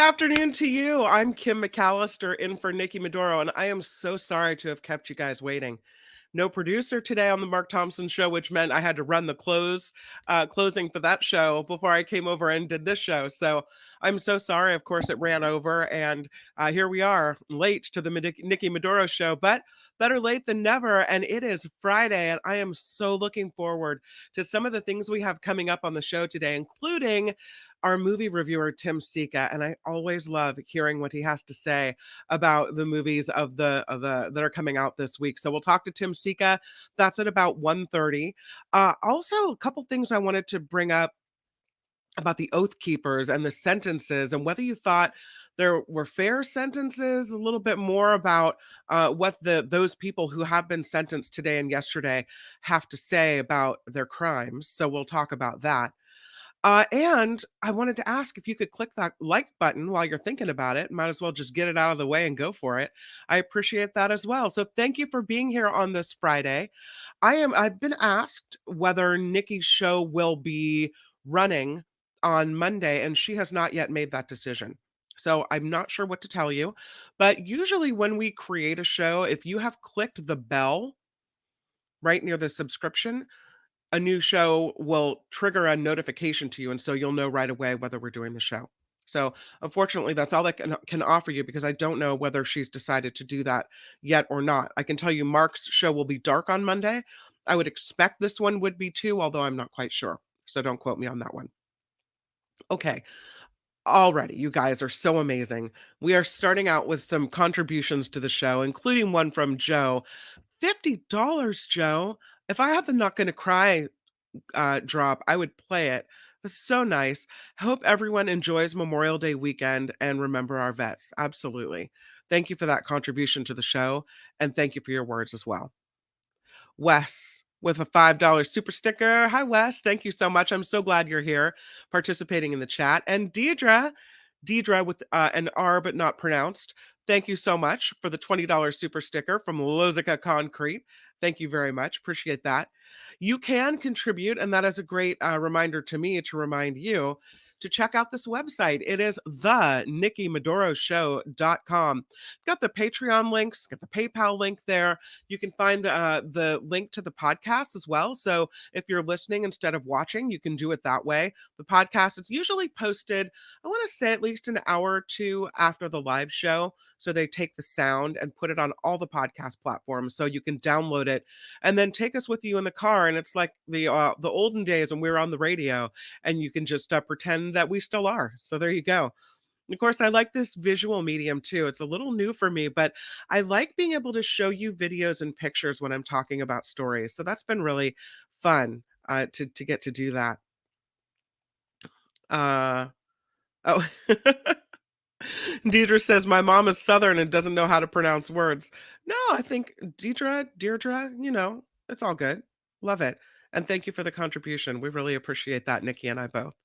afternoon to you. I'm Kim McAllister in for Nikki Maduro, and I am so sorry to have kept you guys waiting. No producer today on the Mark Thompson show, which meant I had to run the closing for that show before I came over and did this show. So I'm so sorry. Of course, it ran over, and here we are, late to the Nikki Maduro show, but better late than never. And it is Friday, and I am so looking forward to some of the things we have coming up on the show today, including our movie reviewer Tim Sika, and I always love hearing what he has to say about the movies of the that are coming out this week. So we'll talk to Tim Sika. That's at about 1:30. Also, a couple things I wanted to bring up about the Oath Keepers and the sentences, and whether you thought there were fair sentences, a little bit more about what those people who have been sentenced today and yesterday have to say about their crimes. So we'll talk about that. And I wanted to ask if you could click that like button while you're thinking about it. Might as well just get it out of the way and go for it. I appreciate that as well. So thank you for being here on this Friday. I've been asked whether Nikki's show will be running on Monday, and she has not yet made that decision. So I'm not sure what to tell you. But usually when we create a show, if you have clicked the bell right near the subscription, a new show will trigger a notification to you, and so you'll know right away whether we're doing the show. So, unfortunately, that's all I can offer you because I don't know whether she's decided to do that yet or not. I can tell you Mark's show will be dark on Monday. I would expect this one would be too, although I'm not quite sure. So don't quote me on that one. Okay. Already, you guys are so amazing. We are starting out with some contributions to the show, including one from Joe. $50, Joe. If I had the Not Gonna Cry drop, I would play it. That's so nice. Hope everyone enjoys Memorial Day weekend and remember our vets. Absolutely. Thank you for that contribution to the show, and thank you for your words as well. Wes with a $5 super sticker. Hi, Wes. Thank you so much. I'm so glad you're here participating in the chat. And Deidre with an R but not pronounced. Thank you so much for the $20 super sticker from Lozica Concrete. Thank you very much. Appreciate that. You can contribute, and that is a great reminder to me to remind you to check out this website. It is the NikkiMaduroShow.com. Got the Patreon links, got the PayPal link there. You can find the link to the podcast as well. So if you're listening instead of watching, you can do it that way. The podcast is usually posted, I want to say at least an hour or two after the live show. So they take the sound and put it on all the podcast platforms so you can download it and then take us with you in the car. And it's like the olden days when we were on the radio, and you can just pretend that we still are. So there you go. Of course, I like this visual medium too. It's a little new for me, but I like being able to show you videos and pictures when I'm talking about stories. So that's been really fun to get to do that. Uh, oh, Deidre says my mom is Southern and doesn't know how to pronounce words. No, I think Deirdre, it's all good. Love it. And thank you for the contribution. We really appreciate that, Nikki and I both.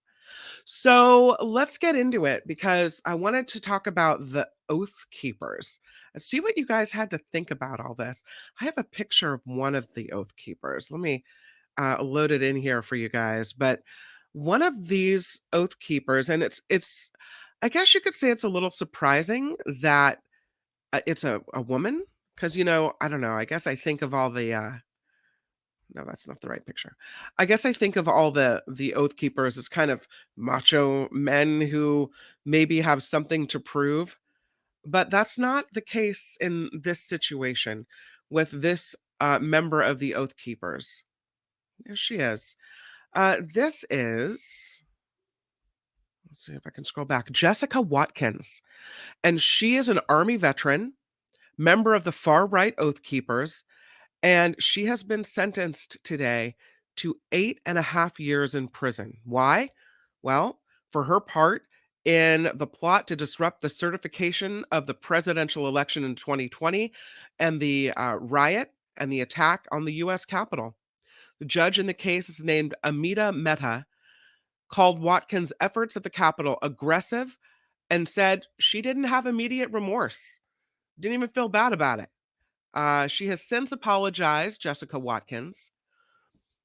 So let's get into it because I wanted to talk about the Oath Keepers and see what you guys had to think about all this. I have a picture of one of the Oath Keepers. Let me load it in here for you guys. But one of these Oath Keepers, and it's I guess you could say it's a little surprising that it's a woman because I don't know. I guess I think of all the no, that's not the right picture. I guess I think of all the Oath Keepers as kind of macho men who maybe have something to prove, but that's not the case in this situation with this member of the Oath Keepers. There she is. This is, let's see if I can scroll back, Jessica Watkins, and she is an Army veteran, member of the far right Oath Keepers, and she has been sentenced today to 8.5 years in prison. Why? Well, for her part in the plot to disrupt the certification of the presidential election in 2020 and the riot and the attack on the U.S. Capitol. The judge in the case is named Amita Mehta, called Watkins' efforts at the Capitol aggressive and said she didn't have immediate remorse, didn't even feel bad about it. She has since apologized, Jessica Watkins.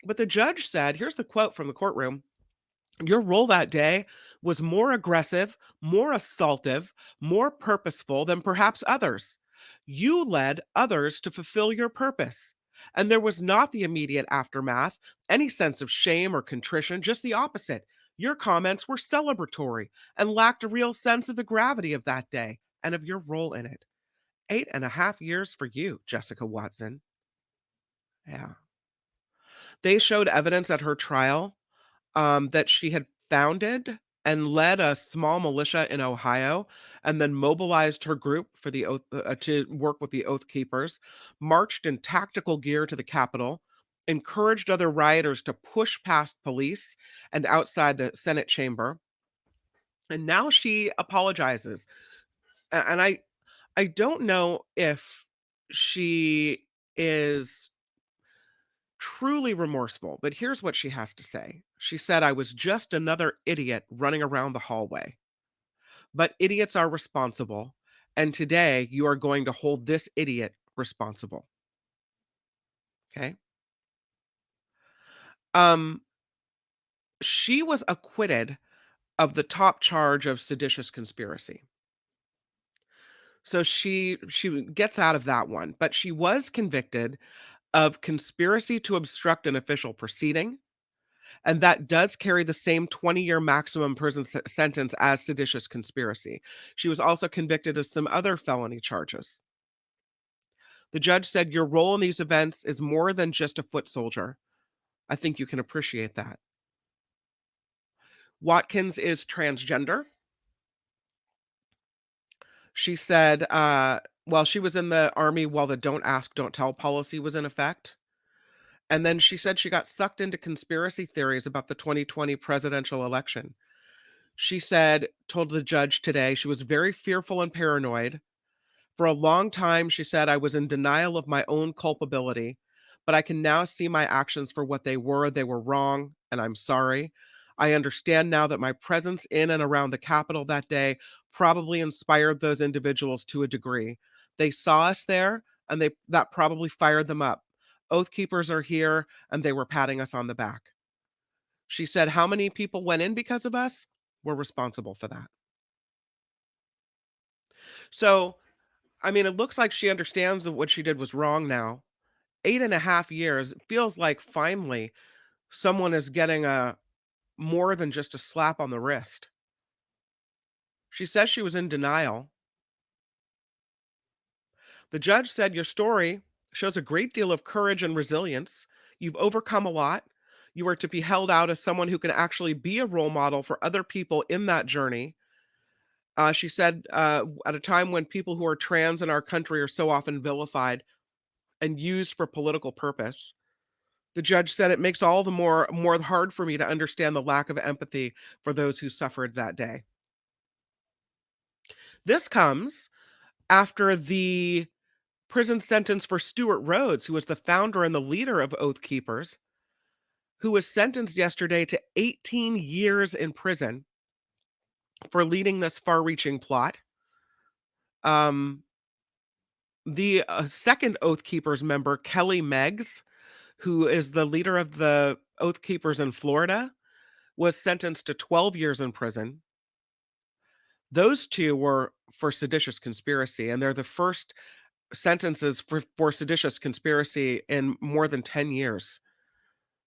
But the judge said, here's the quote from the courtroom: "Your role that day was more aggressive, more assaultive, more purposeful than perhaps others. You led others to fulfill your purpose. And there was not the immediate aftermath, any sense of shame or contrition, just the opposite. Your comments were celebratory and lacked a real sense of the gravity of that day and of your role in it. 8.5 years for you, Jessica Watson. Yeah. They showed evidence at her trial that she had founded and led a small militia in Ohio and then mobilized her group for the oath to work with the Oath Keepers, marched in tactical gear to the Capitol, encouraged other rioters to push past police and outside the Senate chamber. And now she apologizes. And I don't know if she is truly remorseful, but here's what she has to say. She said, "I was just another idiot running around the hallway. But idiots are responsible. And today you are going to hold this idiot responsible." Okay. Um, she was acquitted of the top charge of seditious conspiracy. So she gets out of that one, but she was convicted of conspiracy to obstruct an official proceeding. And that does carry the same 20-year maximum prison sentence as seditious conspiracy. She was also convicted of some other felony charges. The judge said, "Your role in these events is more than just a foot soldier. I think you can appreciate that." Watkins is transgender. She said, well, she was in the army while the don't ask, don't tell policy was in effect. And then she said she got sucked into conspiracy theories about the 2020 presidential election. She said, told the judge today, she was very fearful and paranoid. For a long time, she said, I was in denial of my own culpability, but I can now see my actions for what they were. They were wrong, and I'm sorry. I understand now that my presence in and around the Capitol that day probably inspired those individuals to a degree. They saw us there, and that probably fired them up. Oath keepers are here, and they were patting us on the back. She said, how many people went in because of us? We're responsible for that. So, I mean, it looks like she understands that what she did was wrong now. 8.5 years, it feels like finally someone is getting a more than just a slap on the wrist. She says she was in denial. The judge said, your story shows a great deal of courage and resilience. You've overcome a lot. You are to be held out as someone who can actually be a role model for other people in that journey. She said, at a time when people who are trans in our country are so often vilified and used for political purpose. The judge said it makes all the more hard for me to understand the lack of empathy for those who suffered that day. This comes after the prison sentence for Stuart Rhodes, who was the founder and the leader of Oath Keepers, who was sentenced yesterday to 18 years in prison for leading this far-reaching plot. Um, the second Oath Keepers member, Kelly Meggs, who is the leader of the Oath Keepers in Florida, was sentenced to 12 years in prison. Those two were for seditious conspiracy, and they're the first sentences for seditious conspiracy in more than 10 years.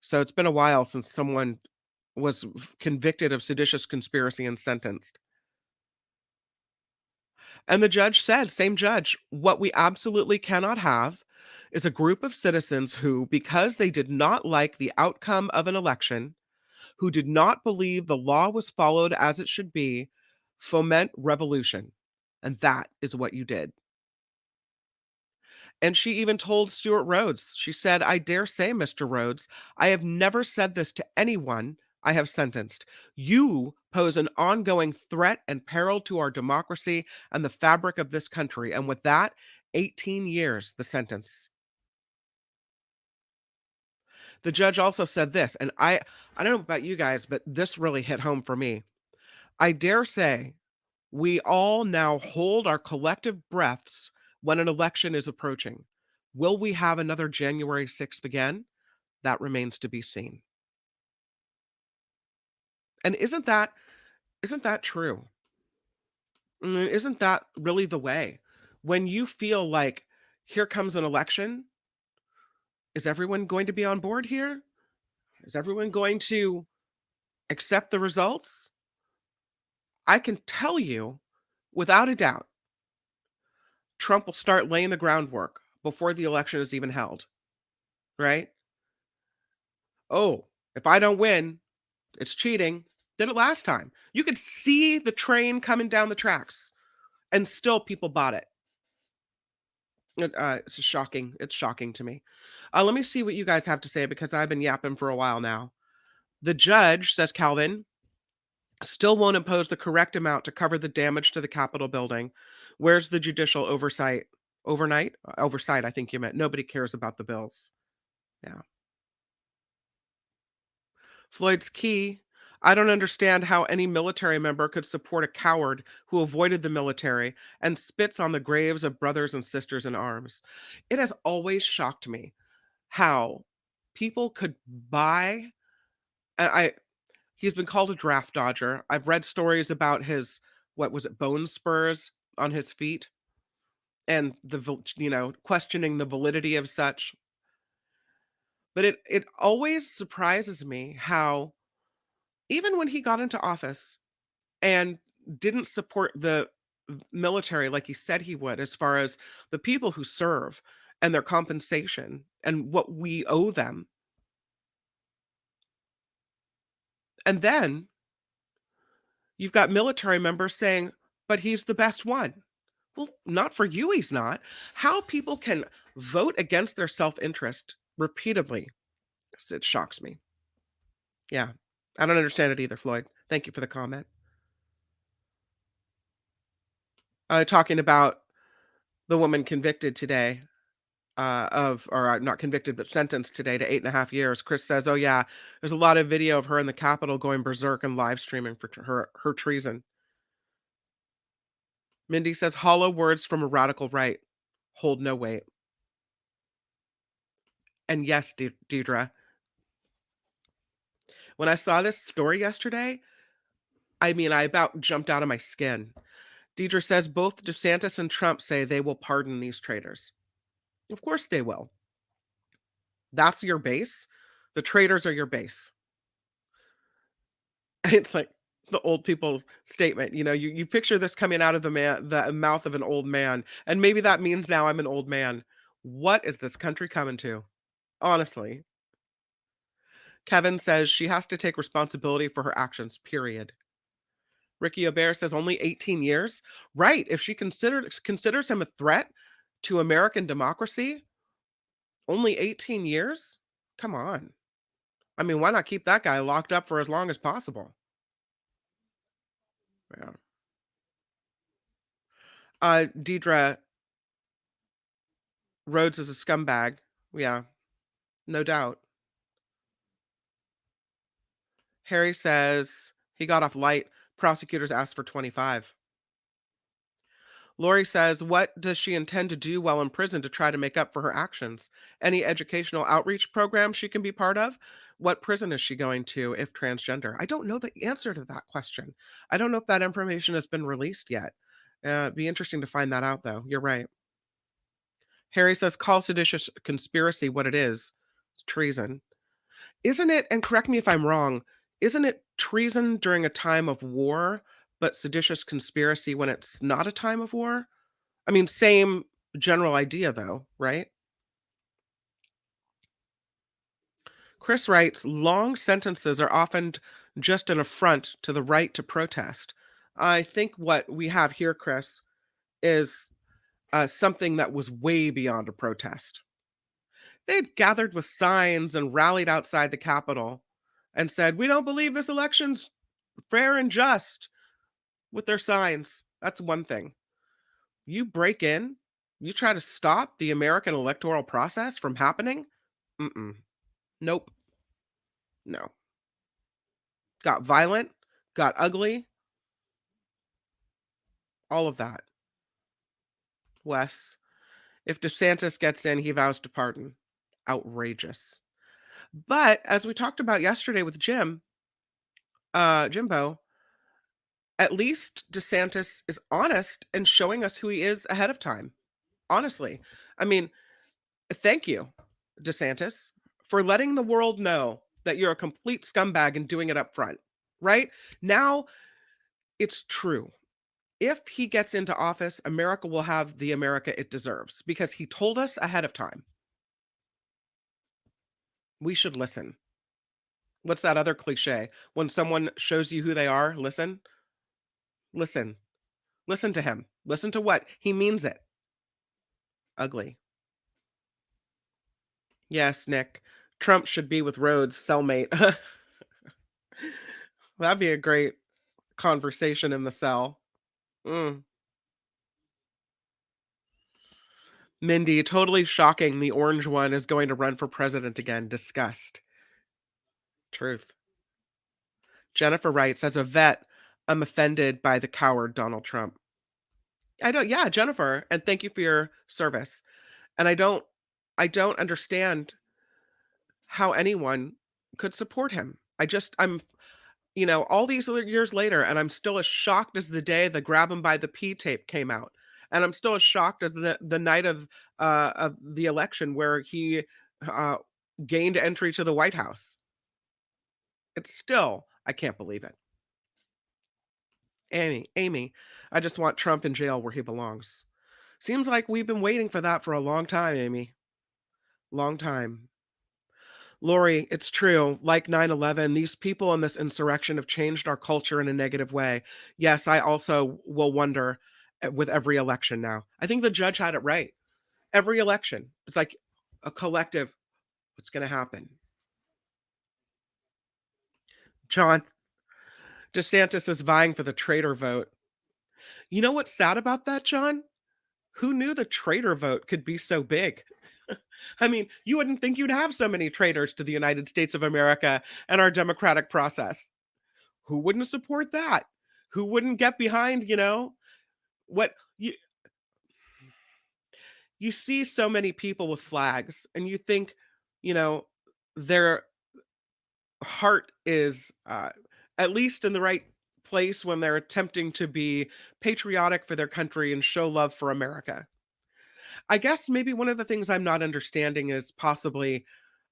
So it's been a while since someone was convicted of seditious conspiracy and sentenced. And the judge said, same judge, what we absolutely cannot have is a group of citizens who, because they did not like the outcome of an election, who did not believe the law was followed as it should be, foment revolution. And that is what you did. And she even told Stuart Rhodes, she said, I dare say, Mr. Rhodes, I have never said this to anyone I have sentenced. You pose an ongoing threat and peril to our democracy and the fabric of this country. And with that, 18 years, the sentence. The judge also said this, and I don't know about you guys, but this really hit home for me. I dare say we all now hold our collective breaths when an election is approaching. Will we have another January 6th again? That remains to be seen. And isn't that Isn't that true? Isn't that really the way? When you feel like here comes an election, is everyone going to be on board here? Is everyone going to accept the results? I can tell you without a doubt, Trump will start laying the groundwork before the election is even held, right? Oh, if I don't win, it's cheating. Did it last time. You could see the train coming down the tracks, and still people bought it. It's shocking. It's shocking to me. Let me see what you guys have to say because I've been yapping for a while now. The judge, says Calvin, still won't impose the correct amount to cover the damage to the Capitol building. Where's the judicial oversight? Overnight? Oversight, I think you meant. Nobody cares about the bills. Yeah. Floyd's key. I don't understand how any military member could support a coward who avoided the military and spits on the graves of brothers and sisters in arms. It has always shocked me how people could buy and I he's been called a draft dodger. I've read stories about his what was it, bone spurs on his feet and questioning the validity of such. But it always surprises me how even when he got into office and didn't support the military like he said he would, as far as the people who serve and their compensation and what we owe them. And then you've got military members saying, but he's the best one. Well, not for you, he's not. How people can vote against their self interest repeatedly, it shocks me. Yeah. I don't understand it either, Floyd. Thank you for the comment. Talking about the woman convicted today not convicted, but sentenced today to 8.5 years. Chris says, "Oh yeah, there's a lot of video of her in the Capitol going berserk and live streaming for her treason." Mindy says, "Hollow words from a radical right hold no weight." And yes, Deidre, when I saw this story yesterday, I mean, I about jumped out of my skin. Deidre says both DeSantis and Trump say they will pardon these traitors. Of course they will. That's your base. The traitors are your base. It's like the old people's statement, you picture this coming out of the mouth of an old man, and maybe that means now I'm an old man. What is this country coming to? Honestly. Kevin says she has to take responsibility for her actions, period. Ricky Aubert says only 18 years. Right. If she considers him a threat to American democracy, only 18 years? Come on. I mean, why not keep that guy locked up for as long as possible? Yeah. Deidre Rhodes is a scumbag. Yeah, no doubt. Harry says he got off light. Prosecutors asked for 25. Lori says, what does she intend to do while in prison to try to make up for her actions? Any educational outreach program she can be part of? What prison is she going to if transgender? I don't know the answer to that question. I don't know if that information has been released yet. It'd be interesting to find that out, though. You're right. Harry says, call seditious conspiracy what it is. It's treason. Isn't it, and correct me if I'm wrong, isn't it treason during a time of war, but seditious conspiracy when it's not a time of war? I mean, same general idea though, right? Chris writes, long sentences are often just an affront to the right to protest. I think what we have here, Chris, is something that was way beyond a protest. They'd gathered with signs and rallied outside the Capitol and said, we don't believe this election's fair and just with their signs. That's one thing. You break in, you try to stop the American electoral process from happening? Mm-mm. Nope. No. Got violent, got ugly, all of that. Wes, if DeSantis gets in, he vows to pardon. Outrageous. But as we talked about yesterday with Jimbo, At least DeSantis is honest and showing us who he is ahead of time. Honestly. I mean, thank you, DeSantis, for letting the world know that you're a complete scumbag and doing it up front, right? Now it's true. If he gets into office, America will have the America it deserves because he told us ahead of time. We should listen. What's that other cliche? When someone shows you who they are, listen, listen, listen to him. Listen to what he means it. Ugly. Yes, Nick. Trump should be with Rhodes' cellmate. That'd be a great conversation in the cell. Mm. Mindy, totally shocking. The orange one is going to run for president again. Disgust. Truth. Jennifer writes, as a vet, I'm offended by the coward Donald Trump. I don't, yeah, Jennifer, and thank you for your service. And I don't understand how anyone could support him. All these years later, and I'm still as shocked as the day the grab him by the P tape came out. And I'm still as shocked as the night of the election where he uh, gained entry to the White House. It's still, I can't believe it. Amy, I just want Trump in jail where he belongs. Seems like we've been waiting for that for a long time, Amy. Long time. Lori, it's true. Like 9/11, these people in this insurrection have changed our culture in a negative way. Yes, I also will wonder with every election now. I think the judge had it right. Every election, it's like a collective, what's going to happen? John DeSantis is vying for the traitor vote. You know what's sad about that, John? Who knew the traitor vote could be so big? I mean, you wouldn't think you'd have so many traitors to the United States of America and our democratic process. Who wouldn't support that? Who wouldn't get behind, what you see so many people with flags and you think, you know, their heart is at least in the right place when they're attempting to be patriotic for their country and show love for America. I guess maybe one of the things I'm not understanding is possibly,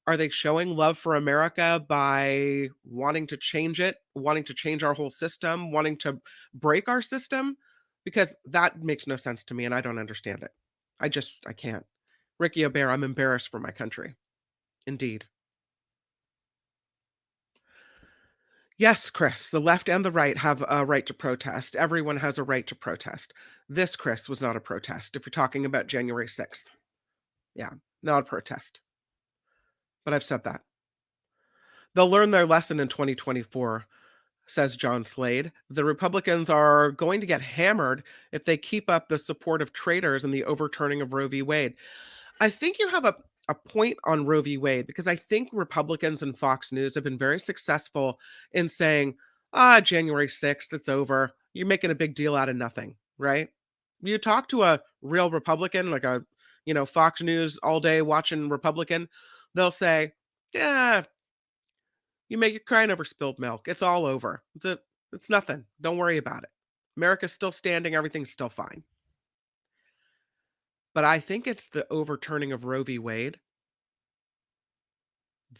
are they showing love for America by wanting to change it, wanting to change our whole system, wanting to break our system? Because that makes no sense to me and I don't understand it. I can't. Ricky O'Bear, I'm embarrassed for my country. Indeed. Yes, Chris, the left and the right have a right to protest. Everyone has a right to protest. This, Chris, was not a protest. If you're talking about January 6th. Yeah, not a protest. But I've said that. They'll learn their lesson in 2024, says John Slade. The Republicans are going to get hammered if they keep up the support of traitors and the overturning of Roe v. Wade. I think you have a point on Roe v. Wade because I think Republicans and Fox News have been very successful in saying, January 6th, it's over. You're making a big deal out of nothing, right? You talk to a real Republican, like Fox News all day watching Republican, they'll say, yeah, you're crying over spilled milk. It's all over. It's nothing. Don't worry about it. America's still standing. Everything's still fine. But I think it's the overturning of Roe v. Wade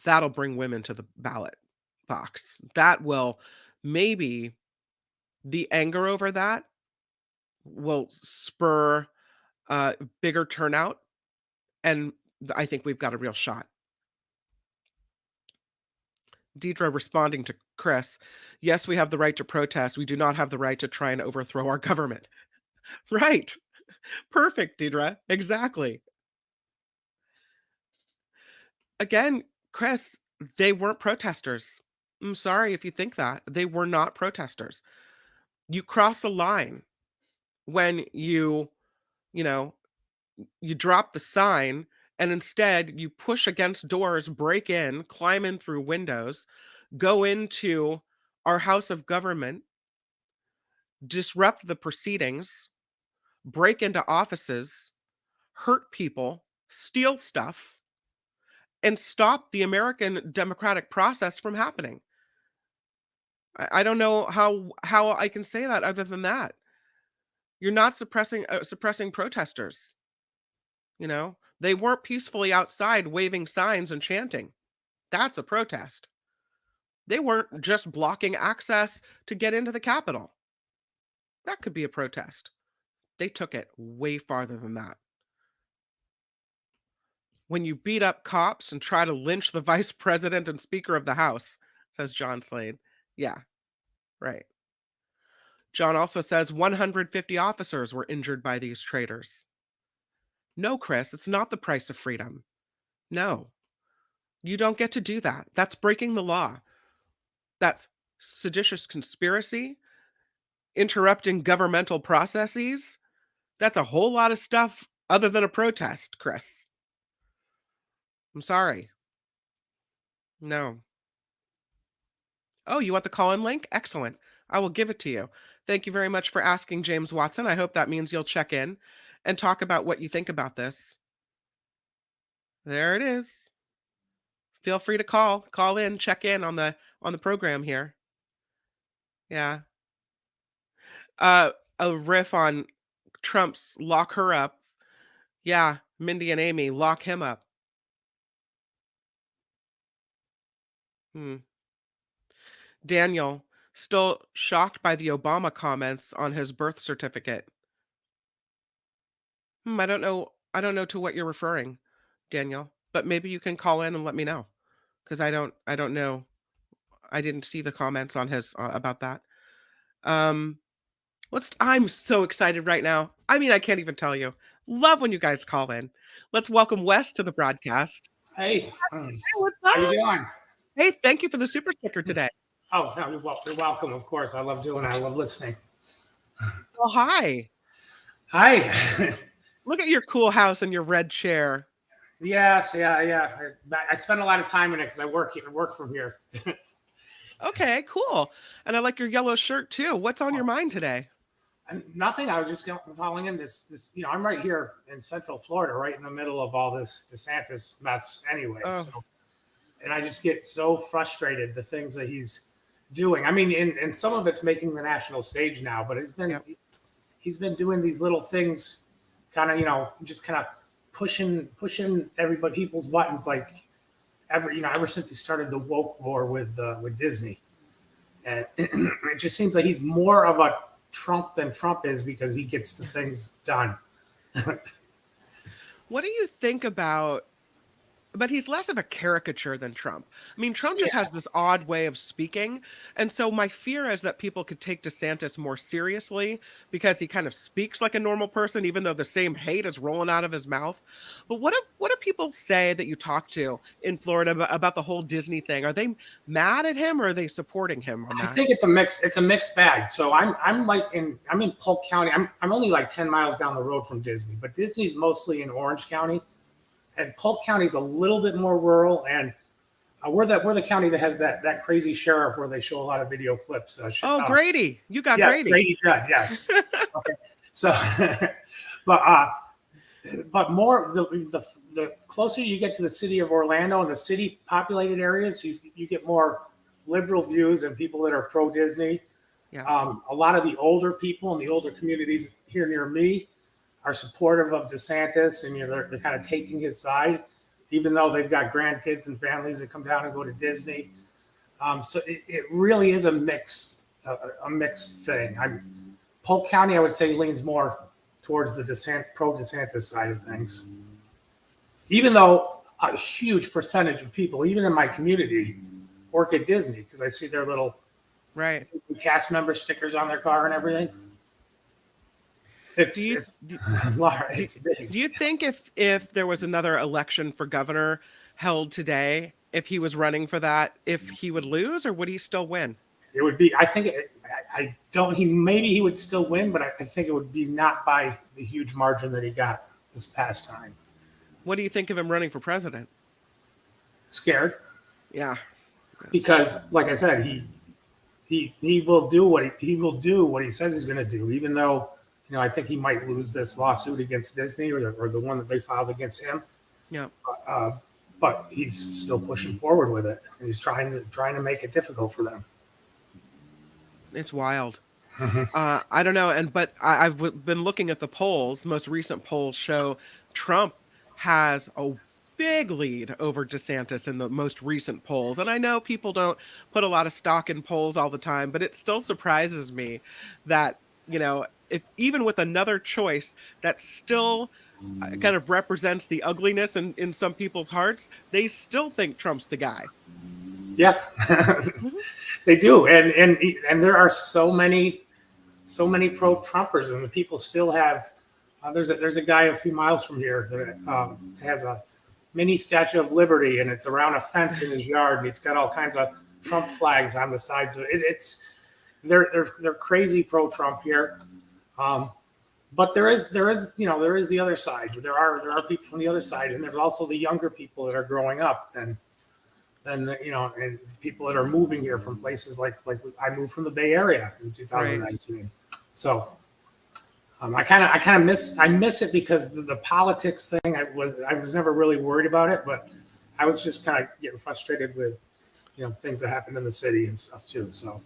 that'll bring women to the ballot box. That will maybe the anger over that will spur bigger turnout, and I think we've got a real shot. Deidre responding to Chris, yes, we have the right to protest. We do not have the right to try and overthrow our government. Right. Perfect, Deidre. Exactly. Again, Chris, they weren't protesters. I'm sorry if you think that. They were not protesters. You cross a line when you know, you drop the sign and instead you push against doors, break in, climb in through windows, go into our house of government, disrupt the proceedings, break into offices, hurt people, steal stuff, and stop the American democratic process from happening. I don't know how I can say that other than that. You're not suppressing protesters, you know? They weren't peacefully outside waving signs and chanting. That's a protest. They weren't just blocking access to get into the Capitol. That could be a protest. They took it way farther than that. When you beat up cops and try to lynch the vice president and speaker of the House, says John Slade. Yeah, right. John also says 150 officers were injured by these traitors. No, Chris, it's not the price of freedom. No, you don't get to do that. That's breaking the law. That's seditious conspiracy, interrupting governmental processes. That's a whole lot of stuff other than a protest, Chris. I'm sorry. No. Oh, you want the call-in link? Excellent. I will give it to you. Thank you very much for asking, James Watson. I hope that means you'll check in and talk about what you think about this. There it is. Feel free to call in, check in on the program here. Yeah. A riff on Trump's lock her up. Yeah, Mindy and Amy, lock him up. Hmm. Daniel, still shocked by the Obama comments on his birth certificate. I don't know to what you're referring, Daniel, but maybe you can call in and let me know, because I don't know. I didn't see the comments on his about that. Um, I'm so excited right now. I mean, I can't even tell you. Love when you guys call in. Let's welcome Wes to the broadcast. Hey, Hey, what's how you up? doing? Hey, thank you for the super sticker today. Oh, no, you're welcome. Of course, I love doing it. I love listening. Well, hi. Hi. Look at your cool house and your red chair. Yes, yeah. I spend a lot of time in it because I work from here. Okay, cool. And I like your yellow shirt too. What's on your mind today? And nothing. I was just calling in this. I'm right here in Central Florida, right in the middle of all this DeSantis mess. Anyway, Oh, and I just get so frustrated the things that he's doing. I mean, and some of it's making the national stage now, but yep. he's been doing these little things, kind of just kind of pushing people's buttons, like ever since he started the woke war with Disney, and it just seems like he's more of a Trump than Trump is because he gets the things done. What do you think about but he's less of a caricature than Trump. I mean, Trump just Yeah, has this odd way of speaking. And so my fear is that people could take DeSantis more seriously because he kind of speaks like a normal person, even though the same hate is rolling out of his mouth. But what do people say that you talk to in Florida about the whole Disney thing? Are they mad at him or are they supporting him on I that? think it's a mix. It's a mixed bag. So I'm in Polk County. I'm only like 10 miles down the road from Disney, but Disney's mostly in Orange County. And Polk County is a little bit more rural, and we're the county that has that crazy sheriff where they show a lot of video clips. Oh, Grady. You got Yes, Grady. Grady Judd. Yes. Okay. So, but more the closer you get to the city of Orlando and the city populated areas, you get more liberal views and people that are pro Disney. Yeah. A lot of the older people in the older communities here near me are supportive of DeSantis, and they're kind of taking his side, even though they've got grandkids and families that come down and go to Disney. So it really is a mixed thing. Polk County, I would say, leans more towards the pro DeSantis side of things, even though a huge percentage of people, even in my community, work at Disney because I see their little Right. cast member stickers on their car and everything. Do It's you it's do, it's big. do you think if there was another election for governor held today, if he was running for that, if he would lose or would he still win? It would be. I think. I don't. Maybe he would still win, but I think it would be not by the huge margin that he got this past time. What do you think of him running for president? Scared Yeah. because, like I said, he will do what he says he's going to do, even though I think he might lose this lawsuit against Disney or the one that they filed against him. Yeah. But he's still pushing forward with it, and he's trying to make it difficult for them. It's wild. Mhm. I don't know, I've been looking at the polls. Most recent polls show Trump has a big lead over DeSantis in the most recent polls. And I know people don't put a lot of stock in polls all the time, but it still surprises me that, if even with another choice that still kind of represents the ugliness in some people's hearts, they still think Trump's the guy. Yeah, Mhm. they do, and there are so many pro Trumpers, and the people still have. There's a guy a few miles from here that has a mini Statue of Liberty, and it's around a fence in his yard, and it's got all kinds of Trump flags on the sides of it. It's they're crazy pro Trump here. Um, but there is the other side. There are people from the other side, and there's also the younger people that are growing up, and people that are moving here from places like I moved from the Bay Area in Right. 2019. So I miss it because the politics thing. I was never really worried about it, but I was just kind of getting frustrated with things that happened in the city and stuff too. So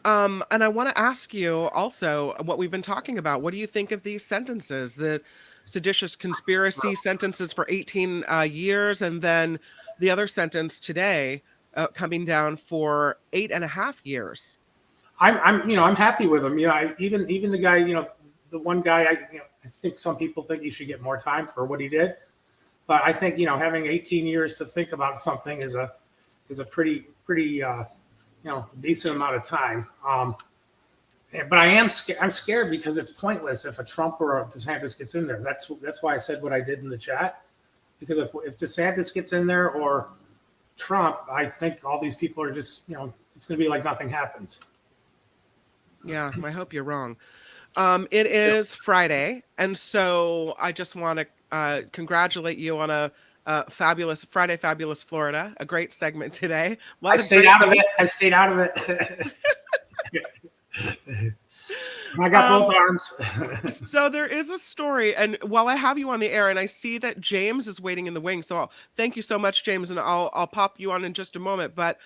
And I want to ask you also what we've been talking about. What do you think of these sentences? The seditious conspiracy sentences for 18 years, and then the other sentence today coming down for 8.5 years. I'm happy with him. Even the guy, the one guy, I think some people think he should get more time for what he did, but I think having 18 years to think about something is a pretty decent amount of time. But I'm scared because it's pointless if a Trump or a DeSantis gets in there. That's why I said what I did in the chat, because if DeSantis gets in there or Trump, I think all these people are just it's going to be like nothing happened. Yeah, I hope you're wrong. It is Friday, and so I just want to congratulate you on a fabulous Friday, fabulous Florida. A great segment today. A I lot of stayed great out of news. it. I stayed out of it. I got both Um, arms. so there is a story, and while I have you on the air, and I see that James is waiting in the wing, so thank you so much, James, and I'll pop you on in just a moment. But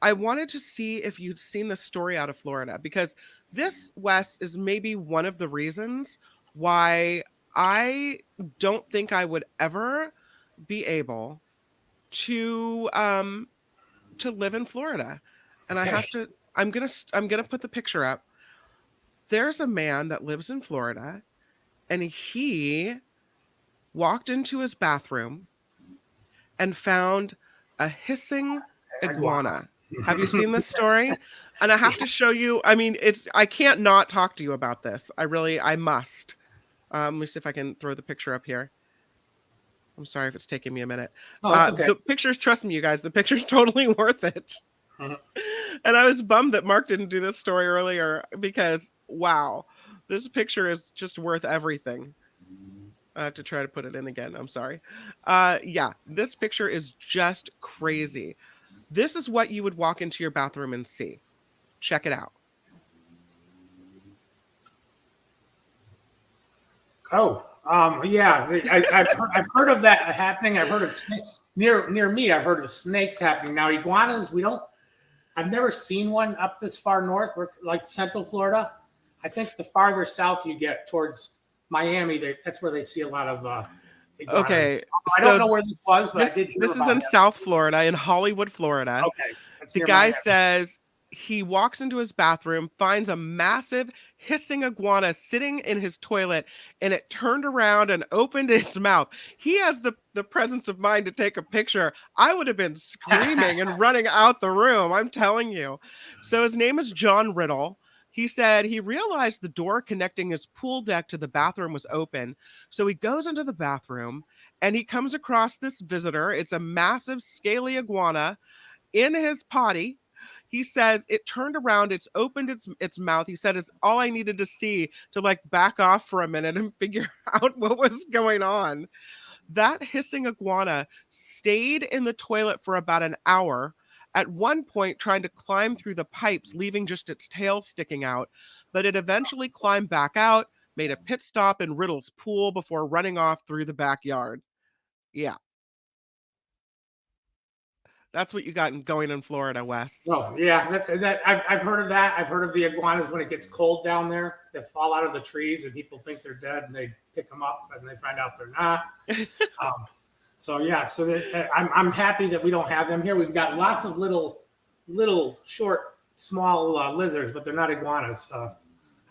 I wanted to see if you'd seen the story out of Florida, because this, Wes, is maybe one of the reasons why I don't think I would ever be able to live in Florida. And I Okay. have to I'm gonna put the picture up. There's a man that lives in Florida, and he walked into his bathroom and found a hissing Iguana. iguana. Have you seen this story? And I have to show you. I mean, I can't not talk to you about this. I must. Let me see if I can throw the picture up here. I'm sorry if it's taking me a minute. Oh, that's okay. The pictures, trust me, you guys, the picture's totally worth it. Mhm. And I was bummed that Mark didn't do this story earlier because, wow, this picture is just worth everything. I have to try to put it in again. I'm sorry. Yeah, this picture is just crazy. This is what you would walk into your bathroom and see. Check it out. Oh, yeah. I've heard of that happening. I've heard of near me. I've heard of snakes happening. Now iguanas, we don't. I've never seen one up this far north, like Central Florida. I think the farther south you get towards Miami, that's where they see a lot of iguanas. Okay, I don't so know where this was, but I this did hear this is about in it. South Florida, in Hollywood, Florida. Okay, that's The near guy Miami. says he walks into his bathroom, finds a massive hissing iguana sitting in his toilet, and it turned around and opened its mouth. He has the presence of mind to take a picture. I would have been screaming and running out the room, I'm telling you. So his name is John Riddle. He said he realized the door connecting his pool deck to the bathroom was open. So he goes into the bathroom and he comes across this visitor. It's a massive, scaly iguana in his potty. He says it turned around, it's opened its mouth. He said it's all I needed to see to like back off for a minute and figure out what was going on. That hissing iguana stayed in the toilet for about an hour, at one point trying to climb through the pipes, leaving just its tail sticking out, but it eventually climbed back out, made a pit stop in Riddle's pool before running off through the backyard. Yeah. That's what you got going in Florida, Wes. Oh yeah, I've heard of that. I've heard of the iguanas when it gets cold down there that fall out of the trees and people think they're dead and they pick them up and they find out they're not. So yeah, I'm happy that we don't have them here. We've got lots of little short, small lizards, but they're not iguanas. I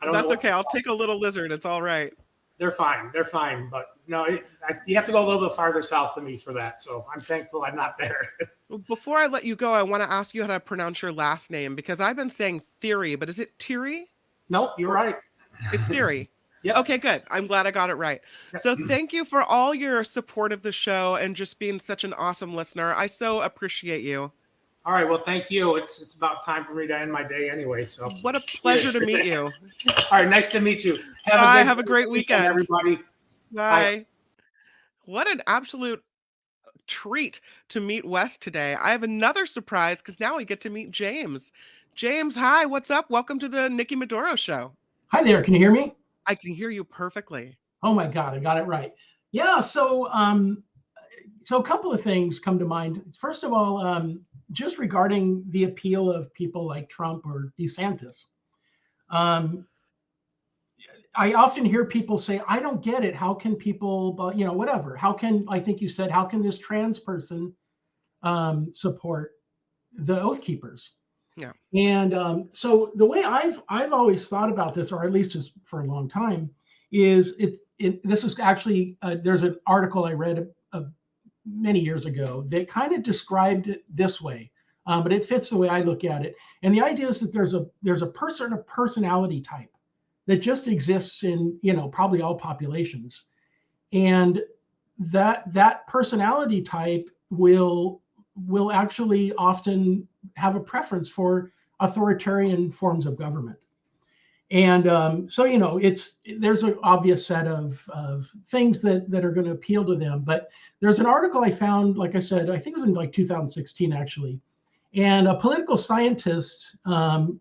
don't That's know okay. I'll take a little lizard. It's all right. They're fine. They're fine. But no, you have to go a little bit farther south than me for that. So I'm thankful I'm not there. Before I let you go, I want to ask you how to pronounce your last name because I've been saying Thierry, but is it Thierry? Nope, you're right. It's Thierry. Yep. Okay, good. I'm glad I got it right. So thank you for all your support of the show and just being such an awesome listener. I so appreciate you. All right. Well, thank you. It's about time for me to end my day anyway. So what a pleasure to meet you. All right. Nice to meet you. Have a great weekend, everybody. Bye. What an absolute treat to meet Wes today. I have another surprise because now we get to meet James. James, hi. What's up? Welcome to the Nikki Maduro Show. Hi there. Can you hear me? I can hear you perfectly. Oh my God, I got it right. Yeah. So a couple of things come to mind. First of all, just regarding the appeal of people like Trump or DeSantis. I often hear people say, I don't get it. How can people, whatever. How can, I think you said, how can this trans person support the Oath Keepers? Yeah. And so the way I've always thought about this, or at least just for a long time, is this is actually, there's an article I read many years ago that kind of described it this way, but it fits the way I look at it. And the idea is that there's a personality type that just exists in, probably all populations. And that personality type will actually often have a preference for authoritarian forms of government. And there's an obvious set of things that are going to appeal to them. But there's an article I found, like I said, I think it was in like 2016 actually, and a political scientist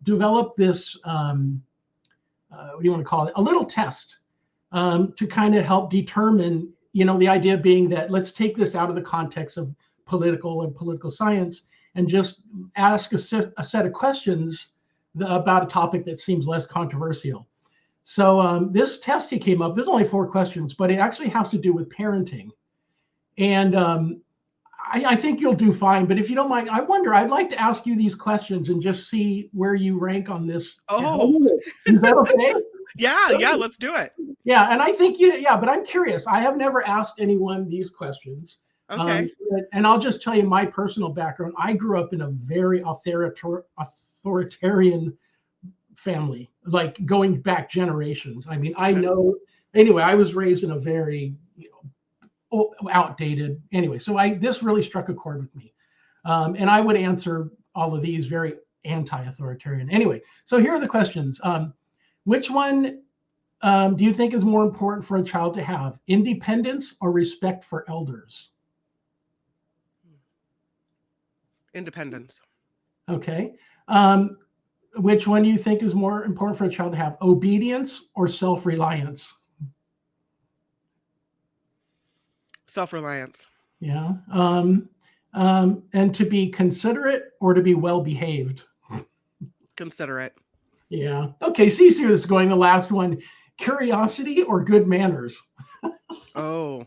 developed this, what do you want to call it? A little test to kind of help determine, the idea being that let's take this out of the context of political science and just ask a set of questions about a topic that seems less controversial. So this test he came up, there's only 4 questions, but it actually has to do with parenting. And I think you'll do fine, but if you don't mind, I'd like to ask you these questions and just see where you rank on this. Oh, is that okay? Yeah, let's do it. Yeah, and I think but I'm curious. I have never asked anyone these questions. Okay. And I'll just tell you my personal background. I grew up in a very authoritarian family, like going back generations. I mean, I know, anyway, I was raised in a very, outdated, anyway. So this really struck a chord with me. And I would answer all of these very anti-authoritarian. Anyway, so here are the questions. Which one do you think is more important for a child to have? Independence or respect for elders? Independence. Okay. Which one do you think is more important for a child to have? Obedience or self-reliance? Self-reliance. Yeah. And to be considerate or to be well-behaved? Considerate. Yeah. Okay. So you see where this is going. The last one, curiosity or good manners? Oh,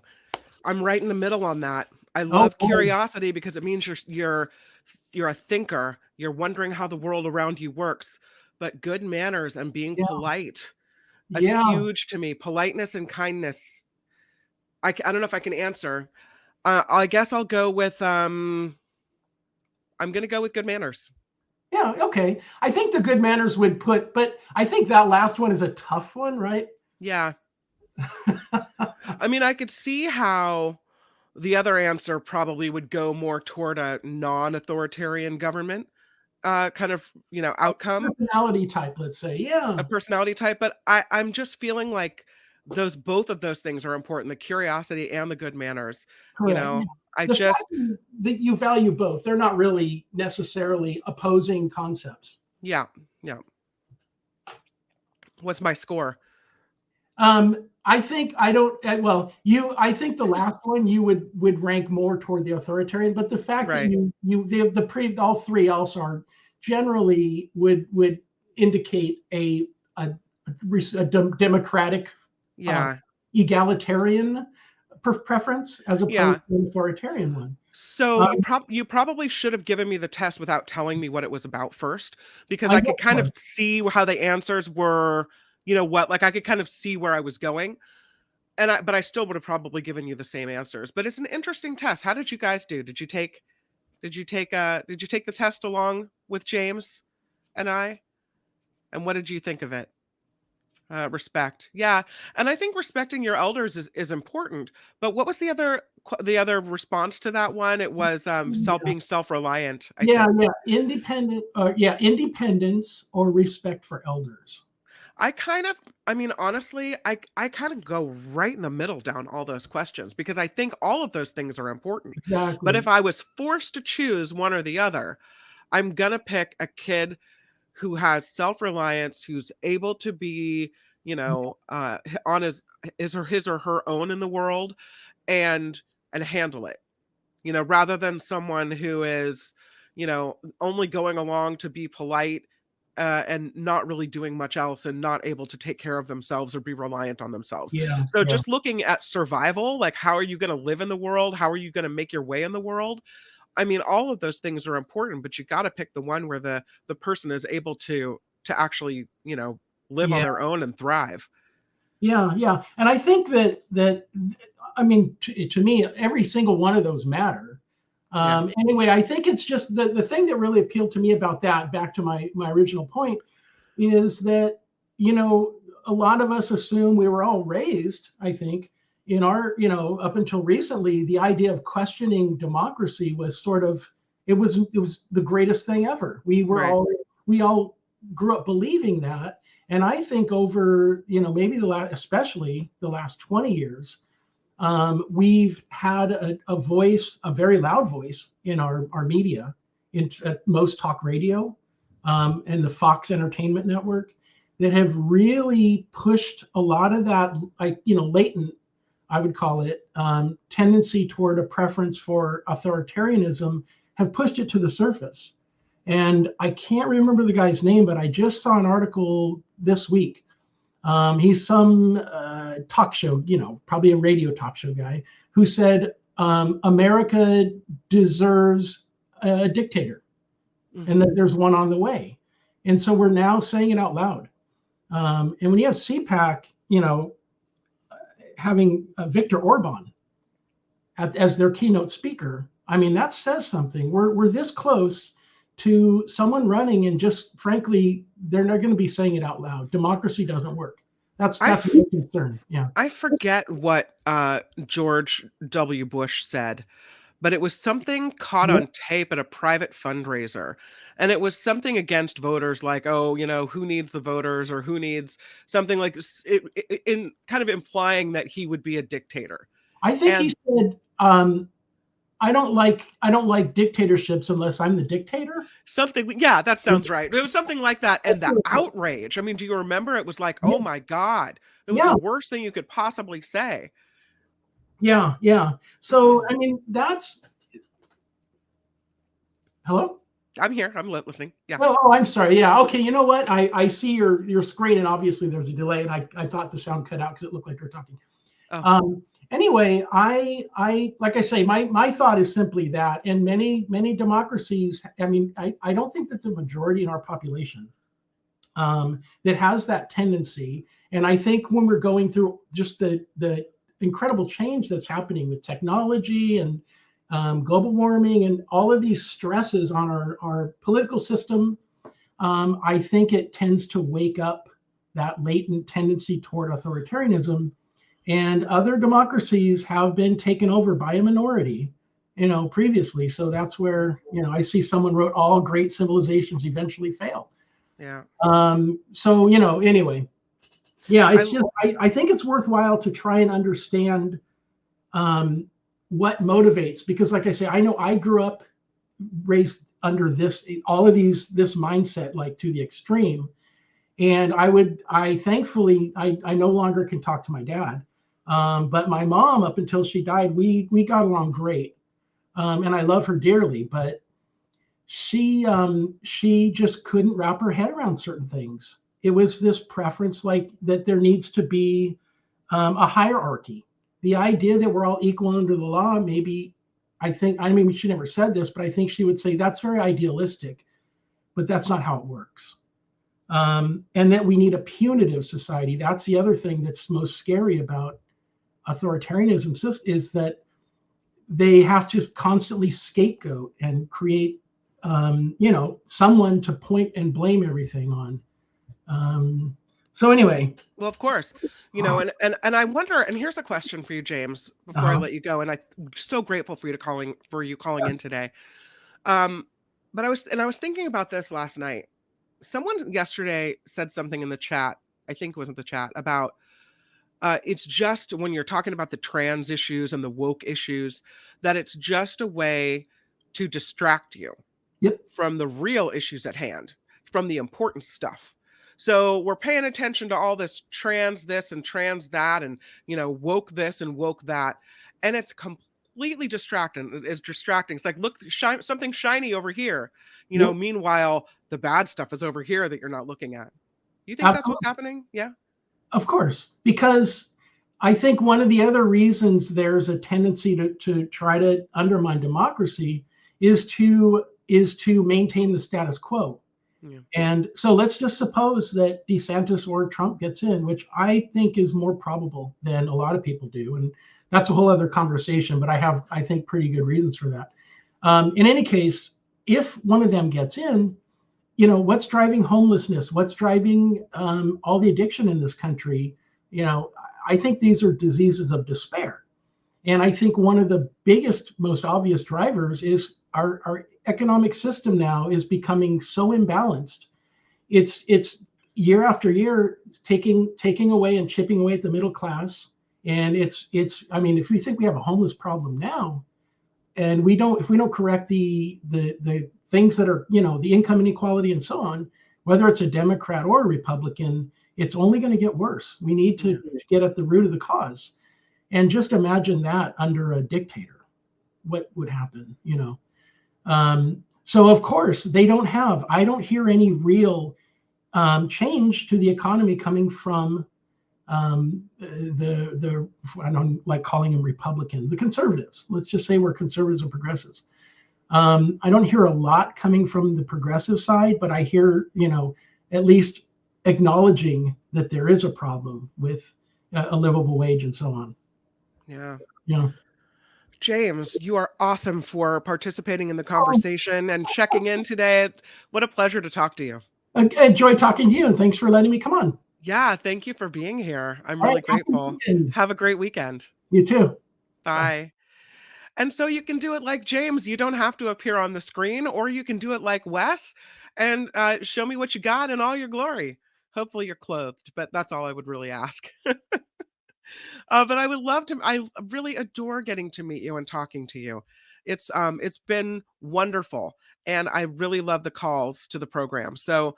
I'm right in the middle on that. I love curiosity because it means you're a thinker. You're wondering how the world around you works. But good manners and being polite, that's huge to me. Politeness and kindness. I don't know if I can answer. I guess I'll go with, I'm going to go with good manners. Yeah, okay. I think the good manners would but I think that last one is a tough one, right? Yeah. I mean, I could see how the other answer probably would go more toward a non-authoritarian government kind of, outcome. Personality type, let's say. Yeah. A personality type. But I'm just feeling like both of those things are important, the curiosity and the good manners. Correct. That you value both. They're not really necessarily opposing concepts. Yeah. What's my score? I think I don't. Well, I think the last one you would rank more toward the authoritarian, but the fact that Right. all three else are generally would indicate a democratic, Yeah. egalitarian preference as Yeah. opposed to an authoritarian one. So Um, you probably should have given me the test without telling me what it was about first, because I I guess could kind of so. see how the answers were, what, like I could kind of see where I was going. But I still would have probably given you the same answers. But it's an interesting test. How did you guys do? Did you take the test along with James and I? And what did you think of it? Respect. Yeah. And I think respecting your elders is important. But what was the other response to that one? It was being self-reliant, I Yeah, think. independence or respect for elders. Honestly, I kind of go right in the middle down all those questions because I think all of those things are important. But if Exactly. I was forced to choose one or the other, I'm gonna pick a kid who has self-reliance, who's able to be, on his or her own in the world, and handle it, rather than someone who is, only going along to be polite, and not really doing much else and not able to take care of themselves or be reliant on themselves. Yeah, So yeah, just looking at survival, like how are you going to live in the world? How are you going to make your way in the world? All of those things are important, but you got to pick the one where the person is able to actually, live on yeah, their own and thrive. yeah. And I think that to me, every single one of those matter. Yeah. Anyway, I think it's just the thing that really appealed to me about that, back to my original point, is that, a lot of us assume we were all raised, I think, in our, up until recently, the idea of questioning democracy was sort of, it was the greatest thing ever. Right. We all grew up believing that. And I think over, maybe especially the last 20 years, we've had a voice, a very loud voice in our media, in most talk radio, and the Fox Entertainment Network, that have really pushed a lot of that, like, latent, I would call it, tendency toward a preference for authoritarianism, have pushed it to the surface. And I can't remember the guy's name, but I just saw an article this week. He's some talk show, probably a radio talk show guy, who said America deserves a dictator, and that there's one on the way. And so we're now saying it out loud. And when you have CPAC, having Viktor Orban as their keynote speaker, that says something. We're this close to someone running, and just frankly, they're not going to be saying it out loud. Democracy doesn't work. That's I my concern. Yeah. I forget what George W. Bush said, but it was something caught Yeah. on tape at a private fundraiser. And it was something against voters, like, oh, who needs the voters, or who needs something, like in kind of implying that he would be a dictator. I think he And said, I don't like dictatorships unless I'm the dictator. something, yeah, that sounds right. It was something like that. And the outrage. Do you remember? It was like, Yeah, oh my God, it was the yeah, worst thing you could possibly say. yeah. So that's hello. I'm here. I'm listening. Yeah. Oh, I'm sorry. Yeah. Okay. You know what? I see your screen, and obviously there's a delay, and I thought the sound cut out because it looked like you're talking. Oh, Anyway, I like I say, my thought is simply that, and many democracies. I don't think that the majority in our population that has that tendency. And I think when we're going through just the incredible change that's happening with technology and global warming and all of these stresses on our political system, I think it tends to wake up that latent tendency toward authoritarianism. And other democracies have been taken over by a minority, previously. So that's where, I see someone wrote, all great civilizations eventually fail. yeah. So, anyway, yeah, it's I just, I think it's worthwhile to try and understand what motivates, because like I say, I know I grew up raised under this mindset, like to the extreme. And I thankfully, I no longer can talk to my dad. But my mom, up until she died, we got along great. And I love her dearly, but she just couldn't wrap her head around certain things. It was this preference like that there needs to be a hierarchy. The idea that we're all equal under the law, maybe, I mean, she never said this, but I think she would say that's very idealistic, but that's not how it works. And that we need a punitive society. That's the other thing that's most scary about authoritarianism, is that they have to constantly scapegoat and create, someone to point and blame everything on. So anyway. Well, of course, and I wonder, and here's a question for you, James, before I let you go. And I'm so grateful for you calling in today. But I was thinking about this last night. Someone yesterday said something in the chat, I think it wasn't the chat, about it's just when you're talking about the trans issues and the woke issues, that it's just a way to distract you from the real issues at hand, from the important stuff. So we're paying attention to all this trans this and trans that, and woke this and woke that, and it's completely distracting. It's distracting. It's like, look, something shiny over here. Meanwhile, the bad stuff is over here that you're not looking at. You think that's what's happening? Yeah. Of course, because I think one of the other reasons there's a tendency to try to undermine democracy is to maintain the status quo. Yeah. And so let's just suppose that DeSantis or Trump gets in, which I think is more probable than a lot of people do. And that's a whole other conversation, but I think, pretty good reasons for that. In any case, if one of them gets in, what's driving homelessness? What's driving all the addiction in this country? I think these are diseases of despair. And I think one of the biggest, most obvious drivers is our economic system now is becoming so imbalanced. It's year after year taking away and chipping away at the middle class. And I mean, if we think we have a homeless problem now, and if we don't correct the things that are, the income inequality and so on, whether it's a Democrat or a Republican, it's only going to get worse. We need to get at the root of the cause. And just imagine that under a dictator, what would happen, So of course I don't hear any real change to the economy coming from the I don't like calling them Republicans, the conservatives. Let's just say we're conservatives and progressives. I don't hear a lot coming from the progressive side, but I hear, at least acknowledging that there is a problem with a livable wage and so on. Yeah. Yeah. James, you are awesome for participating in the conversation and checking in today. What a pleasure to talk to you. I enjoy talking to you, and thanks for letting me come on. Yeah, thank you for being here. I'm really grateful. Have a great weekend. You too. Bye. And so you can do it like James. You don't have to appear on the screen, or you can do it like Wes and show me what you got in all your glory. Hopefully you're clothed, but that's all I would really ask. But I would love to. I really adore getting to meet you and talking to you. It's been wonderful, and I really love the calls to the program. So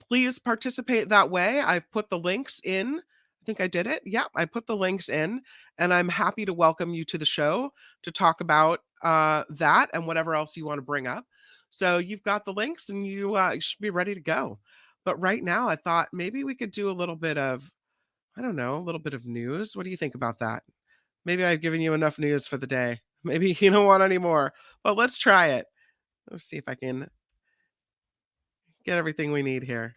please participate that way. I've put the links in. I think I did it. Yeah, I put the links in, and I'm happy to welcome you to the show to talk about that and whatever else you want to bring up. So you've got the links, and you should be ready to go. But right now, I thought maybe we could do a little bit of, I don't know, a little bit of news. What do you think about that? Maybe I've given you enough news for the day. Maybe you don't want any more. But let's try it. Let's see if I can get everything we need here.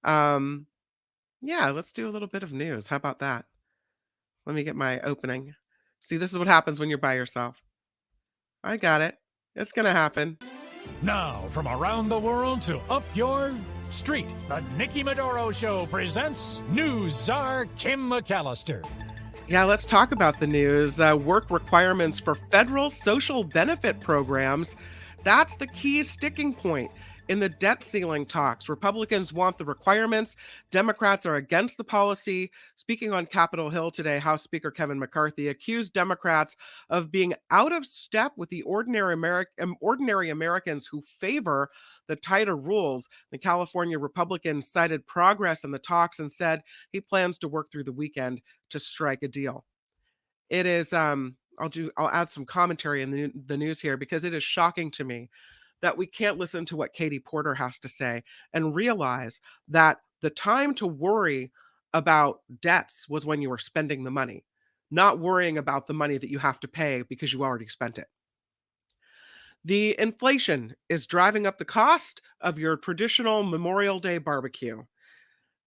Yeah, let's do a little bit of news. How about that? Let me get my opening. See, this is what happens when you're by yourself. I got it. It's going to happen. Now, from around the world to up your street, the Nikki Maduro Show presents News Czar Kim McAllister. Yeah, let's talk about the news. Work requirements for federal social benefit programs. That's the key sticking point. In the debt ceiling talks, Republicans want the requirements, Democrats are against the policy. Speaking on Capitol Hill today, House Speaker Kevin McCarthy accused Democrats of being out of step with the ordinary Americans who favor the tighter rules. The California Republican cited progress in the talks and said he plans to work through the weekend to strike a deal. It is I'll add some commentary in the news here because it is shocking to me that we can't listen to what Katie Porter has to say and realize that the time to worry about debts was when you were spending the money, not worrying about the money that you have to pay because you already spent it. The inflation is driving up the cost of your traditional Memorial Day barbecue.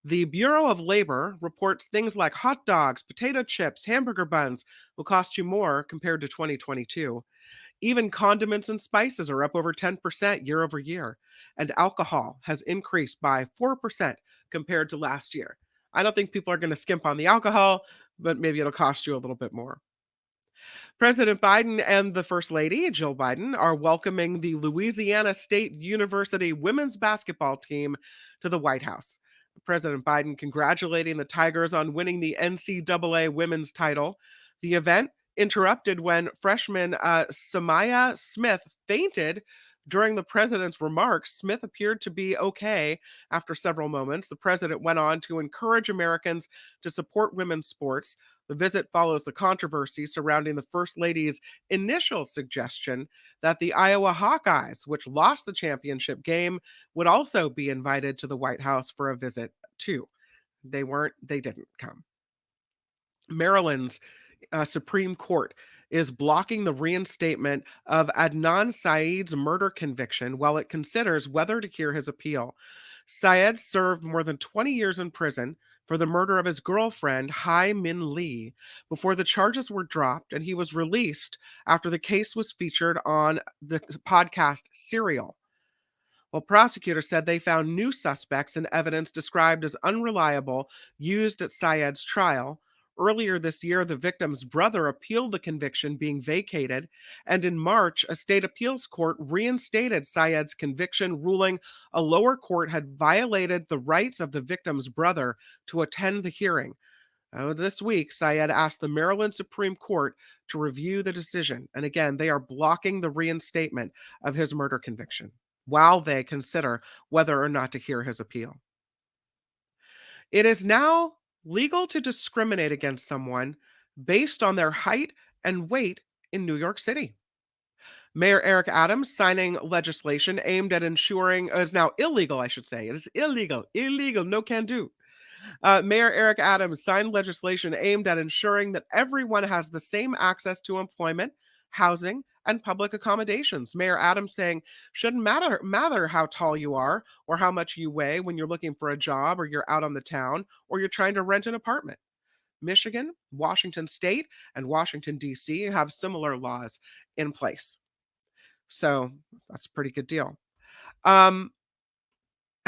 The Bureau of Labor reports things like hot dogs, potato chips, hamburger buns will cost you more compared to 2022. Even condiments and spices are up over 10% year over year, and alcohol has increased by 4% compared to last year. I don't think people are going to skimp on the alcohol, but maybe it'll cost you a little bit more. President Biden and the First Lady, Jill Biden, are welcoming the Louisiana State University women's basketball team to the White House. President Biden congratulating the Tigers on winning the NCAA women's title. The event interrupted when freshman Samaya Smith fainted during the president's remarks. Smith appeared to be okay after several moments. The president went on to encourage Americans to support women's sports. The visit follows the controversy surrounding the First Lady's initial suggestion that the Iowa Hawkeyes, which lost the championship game, would also be invited to the White House for a visit too. They didn't come. Maryland's Supreme Court is blocking the reinstatement of Adnan Syed's murder conviction while it considers whether to hear his appeal. Syed served more than 20 years in prison for the murder of his girlfriend, Hai Min Lee, before the charges were dropped, and he was released after the case was featured on the podcast Serial. Well, prosecutors said they found new suspects and evidence described as unreliable used at Syed's trial. Earlier this year, the victim's brother appealed the conviction being vacated, and in March, a state appeals court reinstated Syed's conviction, ruling a lower court had violated the rights of the victim's brother to attend the hearing. This week, Syed asked the Maryland Supreme Court to review the decision, and again, they are blocking the reinstatement of his murder conviction while they consider whether or not to hear his appeal. It is now legal to discriminate against someone based on their height and weight in New York City. Mayor Eric Adams signing legislation aimed at ensuring is now illegal, I should say. It is illegal, no can do. Mayor Eric Adams signed legislation aimed at ensuring that everyone has the same access to employment, housing, and public accommodations. Mayor Adams saying, shouldn't matter how tall you are or how much you weigh when you're looking for a job or you're out on the town or you're trying to rent an apartment. Michigan, Washington State, and Washington, D.C. have similar laws in place. So that's a pretty good deal.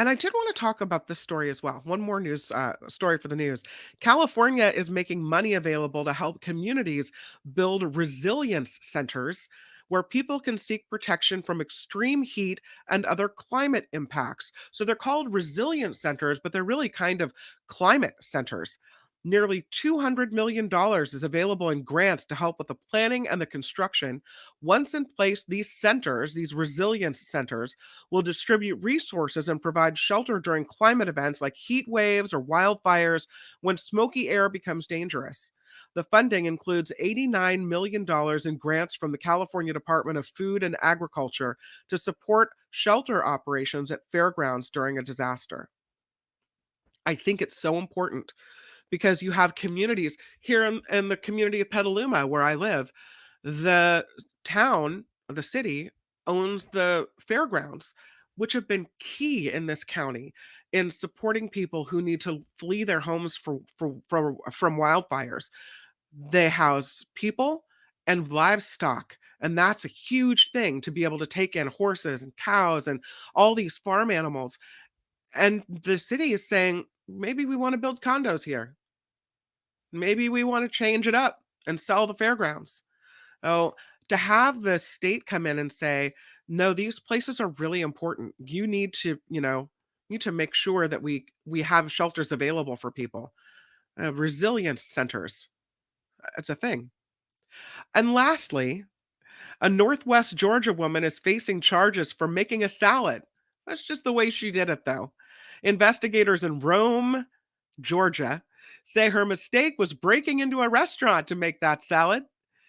And I did want to talk about this story as well. One more news story for the news. California is making money available to help communities build resilience centers where people can seek protection from extreme heat and other climate impacts. So they're called resilience centers, but they're really kind of climate centers. Nearly $200 million is available in grants to help with the planning and the construction. Once in place, these centers, these resilience centers, will distribute resources and provide shelter during climate events like heat waves or wildfires when smoky air becomes dangerous. The funding includes $89 million in grants from the California Department of Food and Agriculture to support shelter operations at fairgrounds during a disaster. I think it's so important because you have communities here in the community of Petaluma where I live. The town, the city, owns the fairgrounds, which have been key in this county in supporting people who need to flee their homes from wildfires. They house people and livestock, and that's a huge thing to be able to take in horses and cows and all these farm animals. And the city is saying, maybe we want to build condos here. Maybe we want to change it up and sell the fairgrounds. Oh, to have the state come in and say, no, these places are really important. You need to, make sure that we have shelters available for people. Resilience centers. It's a thing. And lastly, a Northwest Georgia woman is facing charges for making a salad. That's just the way she did it, though. Investigators in Rome, Georgia, say her mistake was breaking into a restaurant to make that salad.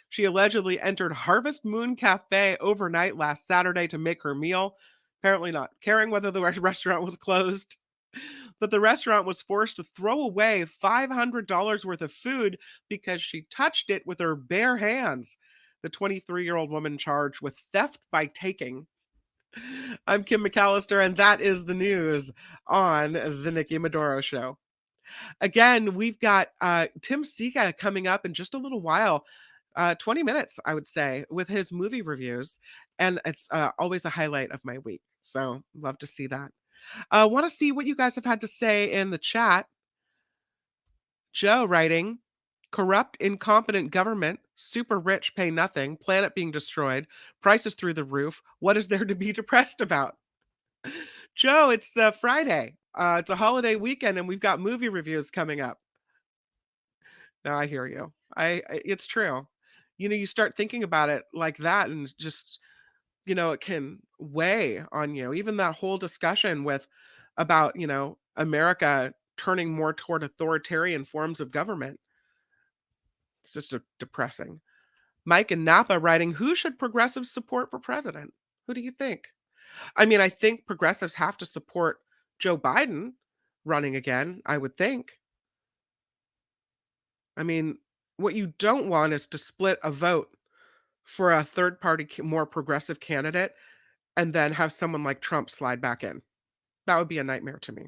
She allegedly entered Harvest Moon Cafe overnight last Saturday to make her meal, apparently not caring whether the restaurant was closed. But the restaurant was forced to throw away $500 worth of food because she touched it with her bare hands. The 23-year-old woman charged with theft by taking. I'm Kim McAllister, and that is the news on The Nikki Maduro Show. Again, we've got Tim Sika coming up in just a little while, 20 minutes, I would say, with his movie reviews. And it's always a highlight of my week. So love to see that. I want to see what you guys have had to say in the chat. Joe writing, corrupt, incompetent government, super rich, pay nothing, planet being destroyed, prices through the roof. What is there to be depressed about? Joe, it's the Friday. It's a holiday weekend and we've got movie reviews coming up. No, I hear you. It's true. You start thinking about it like that and just, it can weigh on you. Even that whole discussion about, America turning more toward authoritarian forms of government. It's just depressing. Mike and Napa writing, who should progressives support for president? Who do you think? I mean, I think progressives have to support Joe Biden running again, I would think. I mean, what you don't want is to split a vote for a third party, more progressive candidate and then have someone like Trump slide back in. That would be a nightmare to me.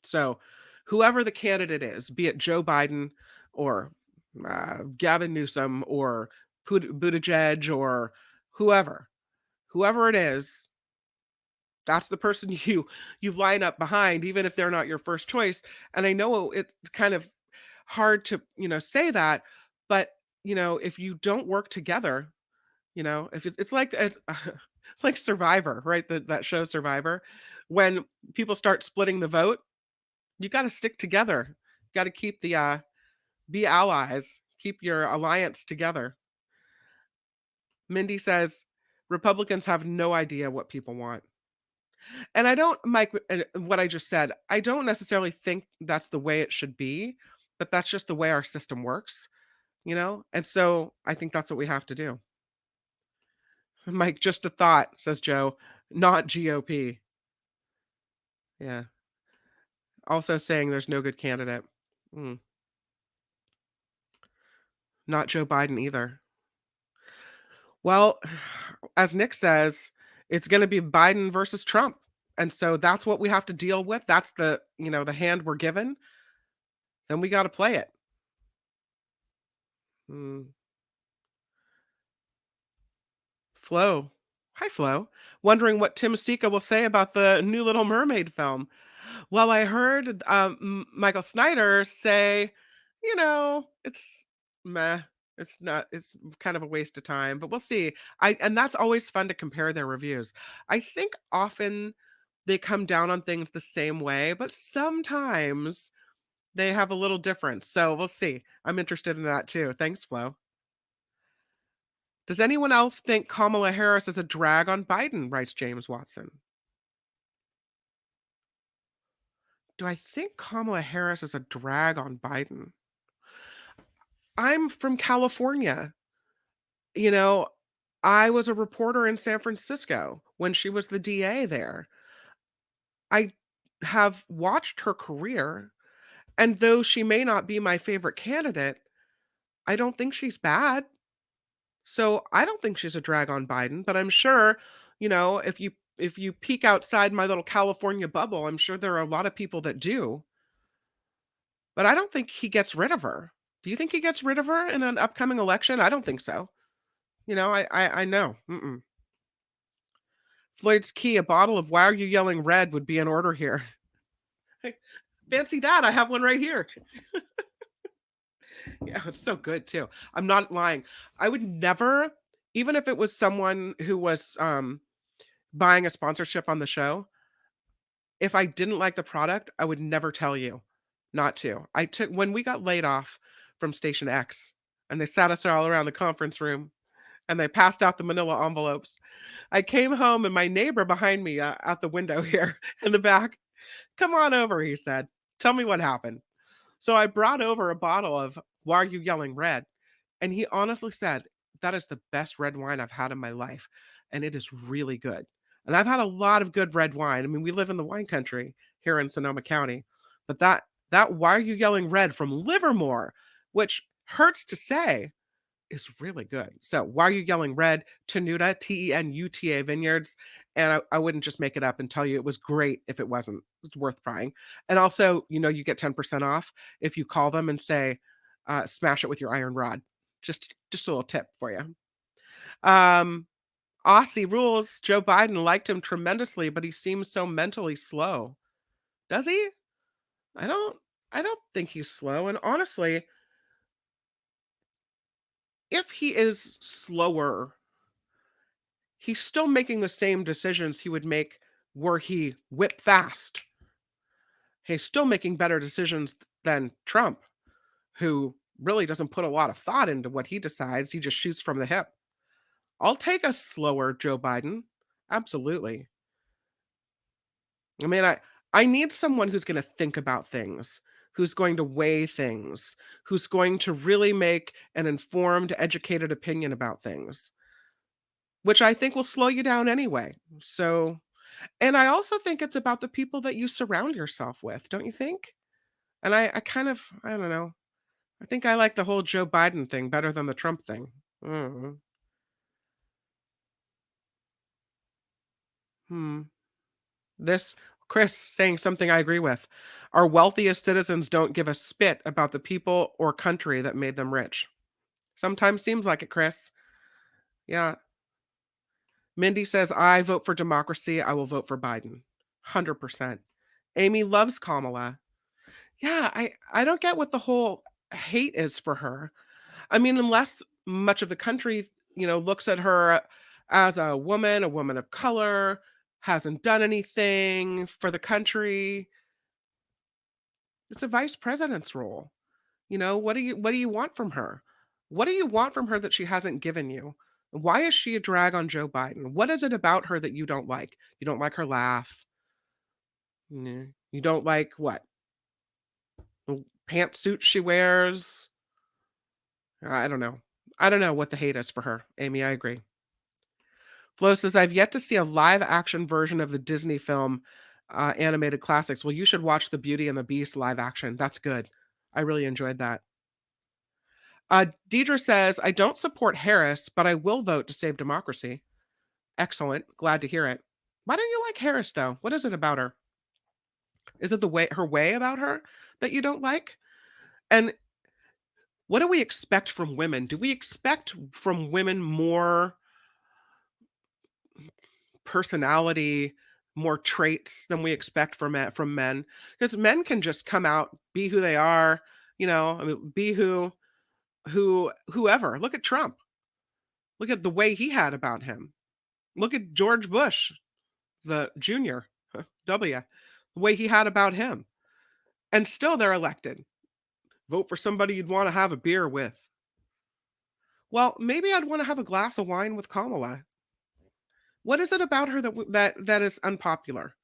So whoever the candidate is, be it Joe Biden or Gavin Newsom or Buttigieg or whoever it is, that's the person you line up behind, even if they're not your first choice. And I know it's kind of hard to say that, but if you don't work together, if it's like it's like Survivor, right? That show Survivor, when people start splitting the vote, you got to stick together. Got to keep the be allies, keep your alliance together. Mindy says Republicans have no idea what people want. And I don't, Mike, what I just said, I don't necessarily think that's the way it should be, but that's just the way our system works, And so I think that's what we have to do. Mike, just a thought, says Joe, not GOP. Yeah. Also saying there's no good candidate. Not Joe Biden either. Well, as Nick says, it's going to be Biden versus Trump. And so that's what we have to deal with. That's the hand we're given. Then we got to play it. Flo. Hi, Flo. Wondering what Tim Sika will say about the new Little Mermaid film. Well, I heard Michael Snyder say, it's meh. It's not, it's kind of a waste of time, but we'll see. And that's always fun to compare their reviews. I think often they come down on things the same way, but sometimes they have a little difference. So we'll see. I'm interested in that too. Thanks, Flo. Does anyone else think Kamala Harris is a drag on Biden? Writes James Watson. Do I think Kamala Harris is a drag on Biden? I'm from California. I was a reporter in San Francisco when she was the DA there. I have watched her career, and though she may not be my favorite candidate, I don't think she's bad. So I don't think she's a drag on Biden, but I'm sure, if you peek outside my little California bubble, I'm sure there are a lot of people that do. But I don't think he gets rid of her. Do you think he gets rid of her in an upcoming election? I don't think so. I know. Floyd's Key, a bottle of Why Are You Yelling Red would be in order here. Fancy that. I have one right here. Yeah, it's so good too. I'm not lying. I would never, even if it was someone who was buying a sponsorship on the show, if I didn't like the product, I would never tell you not to. I took when we got laid off from Station X and they sat us all around the conference room and they passed out the manila envelopes. I came home and my neighbor behind me out the window here in the back, "Come on over," he said. "Tell me what happened." So I brought over a bottle of Why Are You Yelling Red? And he honestly said, "That is the best red wine I've had in my life, and it is really good." And I've had a lot of good red wine. I mean, we live in the wine country here in Sonoma County, but that Why Are You Yelling Red from Livermore, which hurts to say, is really good. So Why Are You Yelling Red? Tenuta, Tenuta Vineyards. And I wouldn't just make it up and tell you it was great if it wasn't. It's worth trying. And also, you get 10% off if you call them and say, smash it with your iron rod. Just a little tip for you. Um, Aussie rules. Joe Biden liked him tremendously, but he seems so mentally slow. Does he? I don't I don't think he's slow. And honestly, if he is slower, he's still making the same decisions he would make were he whip fast. He's still making better decisions than Trump, who really doesn't put a lot of thought into what he decides. He just shoots from the hip. I'll take a slower Joe Biden. Absolutely. I mean, I need someone who's going to think about things, who's going to weigh things, who's going to really make an informed, educated opinion about things, which I think will slow you down anyway. So, and I also think it's about the people that you surround yourself with, don't you think? And I kind of, I don't know. I think I like the whole Joe Biden thing better than the Trump thing. Mm. Hmm. This Chris saying something I agree with. Our wealthiest citizens don't give a spit about the people or country that made them rich. Sometimes seems like it, Chris. Yeah. Mindy says, I vote for democracy. I will vote for Biden. 100%. Amy loves Kamala. Yeah, I don't get what the whole hate is for her. I mean, unless much of the country, looks at her as a woman of color, hasn't done anything for the country. It's a vice president's role. What do you want from her? What do you want from her that she hasn't given you? Why is she a drag on Joe Biden? What is it about her that you don't like? You don't like her laugh. You don't like what? The pantsuit she wears. I don't know. I don't know what the hate is for her. Amy, I agree. Flo says, I've yet to see a live action version of the Disney film animated classics. Well, you should watch the Beauty and the Beast live action. That's good. I really enjoyed that. Deidre says, I don't support Harris, but I will vote to save democracy. Excellent. Glad to hear it. Why don't you like Harris, though? What is it about her? Is it her way about her that you don't like? And what do we expect from women? Do we expect from women more personality, more traits than we expect from men? Because men can just come out, be who they are, I mean, be whoever. Look at Trump. Look at the way he had about him. Look at George Bush, the junior, W, the way he had about him. And still they're elected. Vote for somebody you'd want to have a beer with. Well, maybe I'd want to have a glass of wine with Kamala. What is it about her that is unpopular?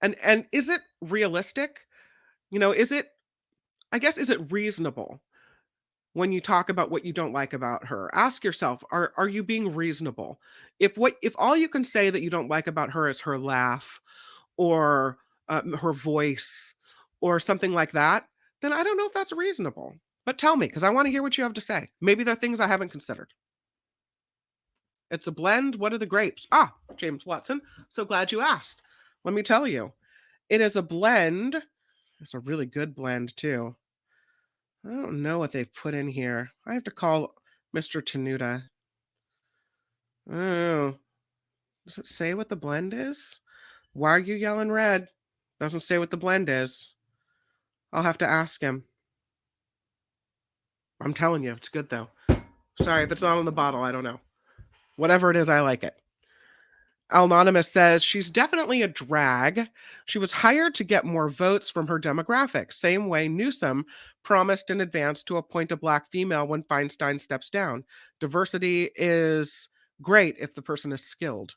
And is it realistic? Is it, I guess, is it reasonable when you talk about what you don't like about her? Ask yourself, are you being reasonable? If all you can say that you don't like about her is her laugh or her voice or something like that, then I don't know if that's reasonable. But tell me, because I want to hear what you have to say. Maybe there are things I haven't considered. It's a blend. What are the grapes? James Watson. So glad you asked. Let me tell you. It is a blend. It's a really good blend, too. I don't know what they've put in here. I have to call Mr. Tenuta. Oh, does it say what the blend is? Why are you yelling red? Doesn't say what the blend is. I'll have to ask him. I'm telling you, it's good though. Sorry if it's not on the bottle. I don't know. Whatever it is, I like it. Anonymous says she's definitely a drag. She was hired to get more votes from her demographic, same way Newsom promised in advance to appoint a black female when Feinstein steps down. Diversity is great if the person is skilled.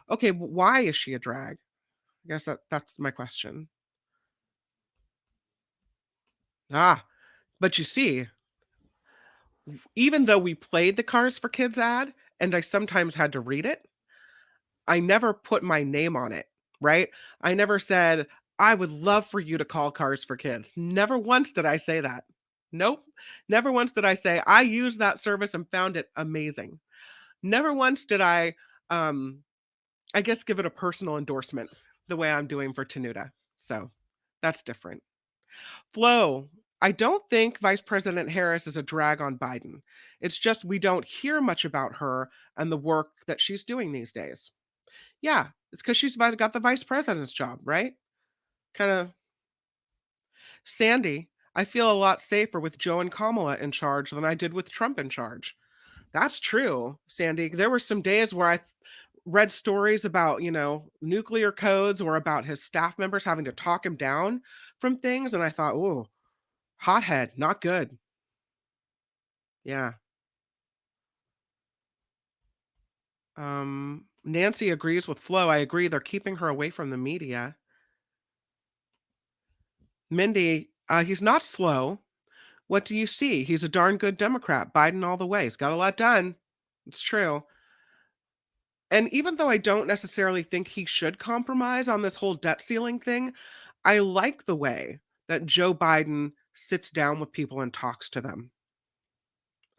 Okay, why is she a drag? I guess that's my question. But you see, even though we played the Cars for Kids ad and I sometimes had to read it, I never put my name on it, right? I never said, I would love for you to call Cars for Kids. Never once did I say that. Nope. Never once did I say, I used that service and found it amazing. Never once did I guess, give it a personal endorsement the way I'm doing for Tenuta. So that's different. Flo, I don't think Vice President Harris is a drag on Biden. It's just we don't hear much about her and the work that she's doing these days. Yeah, it's because she's got the vice president's job, right? Kind of. Sandy, I feel a lot safer with Joe and Kamala in charge than I did with Trump in charge. That's true, Sandy. There were some days where I read stories about, nuclear codes or about his staff members having to talk him down from things. And I thought, oh, hothead, not good. Yeah. Nancy agrees with Flo. I agree. They're keeping her away from the media. Mindy, he's not slow. What do you see? He's a darn good Democrat. Biden all the way. He's got a lot done. It's true. And even though I don't necessarily think he should compromise on this whole debt ceiling thing, I like the way that Joe Biden sits down with people and talks to them.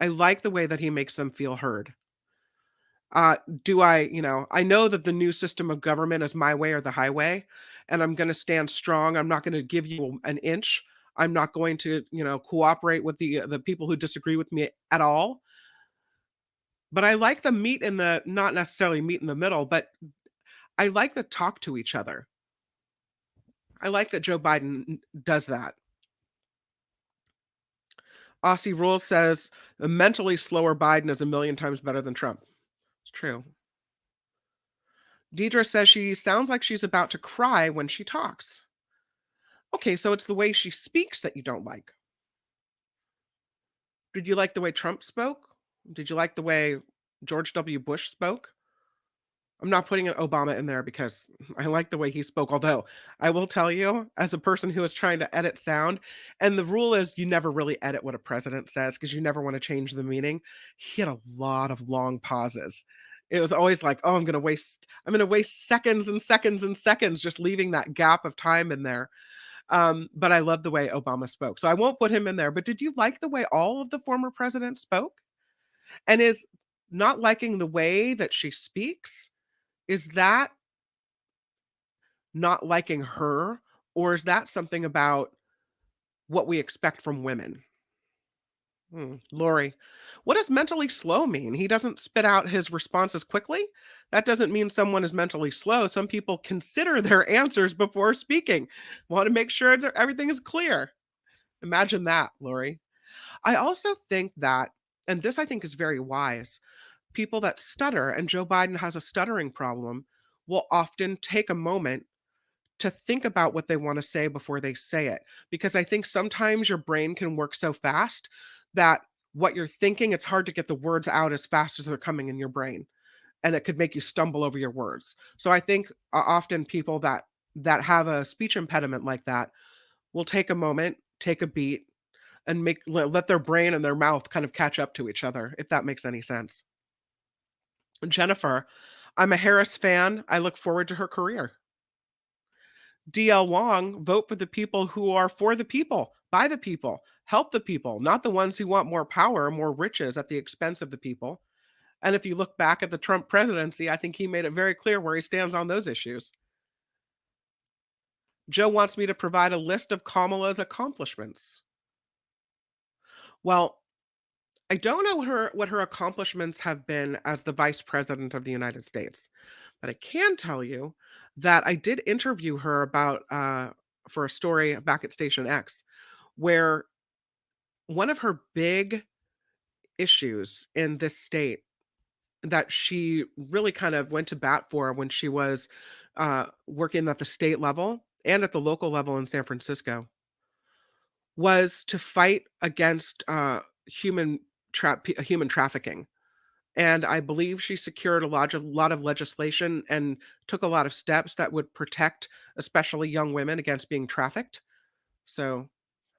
I like the way that he makes them feel heard. I know that the new system of government is my way or the highway, and I'm going to stand strong. I'm not going to give you an inch. I'm not going to, cooperate with the people who disagree with me at all. But I like the meet in the, not necessarily meet in the middle, but I like the talk to each other. I like that Joe Biden does that. Aussie Rules says a mentally slower Biden is a million times better than Trump. It's true. Deidre says she sounds like she's about to cry when she talks. Okay, so it's the way she speaks that you don't like. Did you like the way Trump spoke? Did you like the way George W. Bush spoke? I'm not putting an Obama in there because I like the way he spoke. Although I will tell you, as a person who is trying to edit sound, and the rule is you never really edit what a president says because you never want to change the meaning. He had a lot of long pauses. It was always like, oh, I'm going to waste seconds and seconds and seconds just leaving that gap of time in there. But I love the way Obama spoke. So I won't put him in there. But did you like the way all of the former presidents spoke? And is not liking the way that she speaks, is that not liking her, or is that something about what we expect from women? Lori, what does mentally slow mean? He doesn't spit out his responses quickly? That doesn't mean someone is mentally slow. Some people consider their answers before speaking, want to make sure everything is clear. Imagine that, Lori. I also think that, and this I think is very wise, people that stutter, and Joe Biden has a stuttering problem, will often take a moment to think about what they want to say before they say it. Because I think sometimes your brain can work so fast that what you're thinking, it's hard to get the words out as fast as they're coming in your brain. And it could make you stumble over your words. So I think often people that have a speech impediment like that will take a moment, take a beat, and let their brain and their mouth kind of catch up to each other, if that makes any sense. Jennifer, I'm a Harris fan. I look forward to her career. DL Wong, vote for the people who are for the people, by the people, help the people, not the ones who want more power, more riches at the expense of the people. And if you look back at the Trump presidency, I think he made it very clear where he stands on those issues. Joe wants me to provide a list of Kamala's accomplishments. Well, I don't know what her accomplishments have been as the vice president of the United States, but I can tell you that I did interview her about for a story back at Station X, where one of her big issues in this state that she really kind of went to bat for when she was working at the state level and at the local level in San Francisco was to fight against human trafficking. And I believe she secured a lot of legislation and took a lot of steps that would protect especially young women against being trafficked. So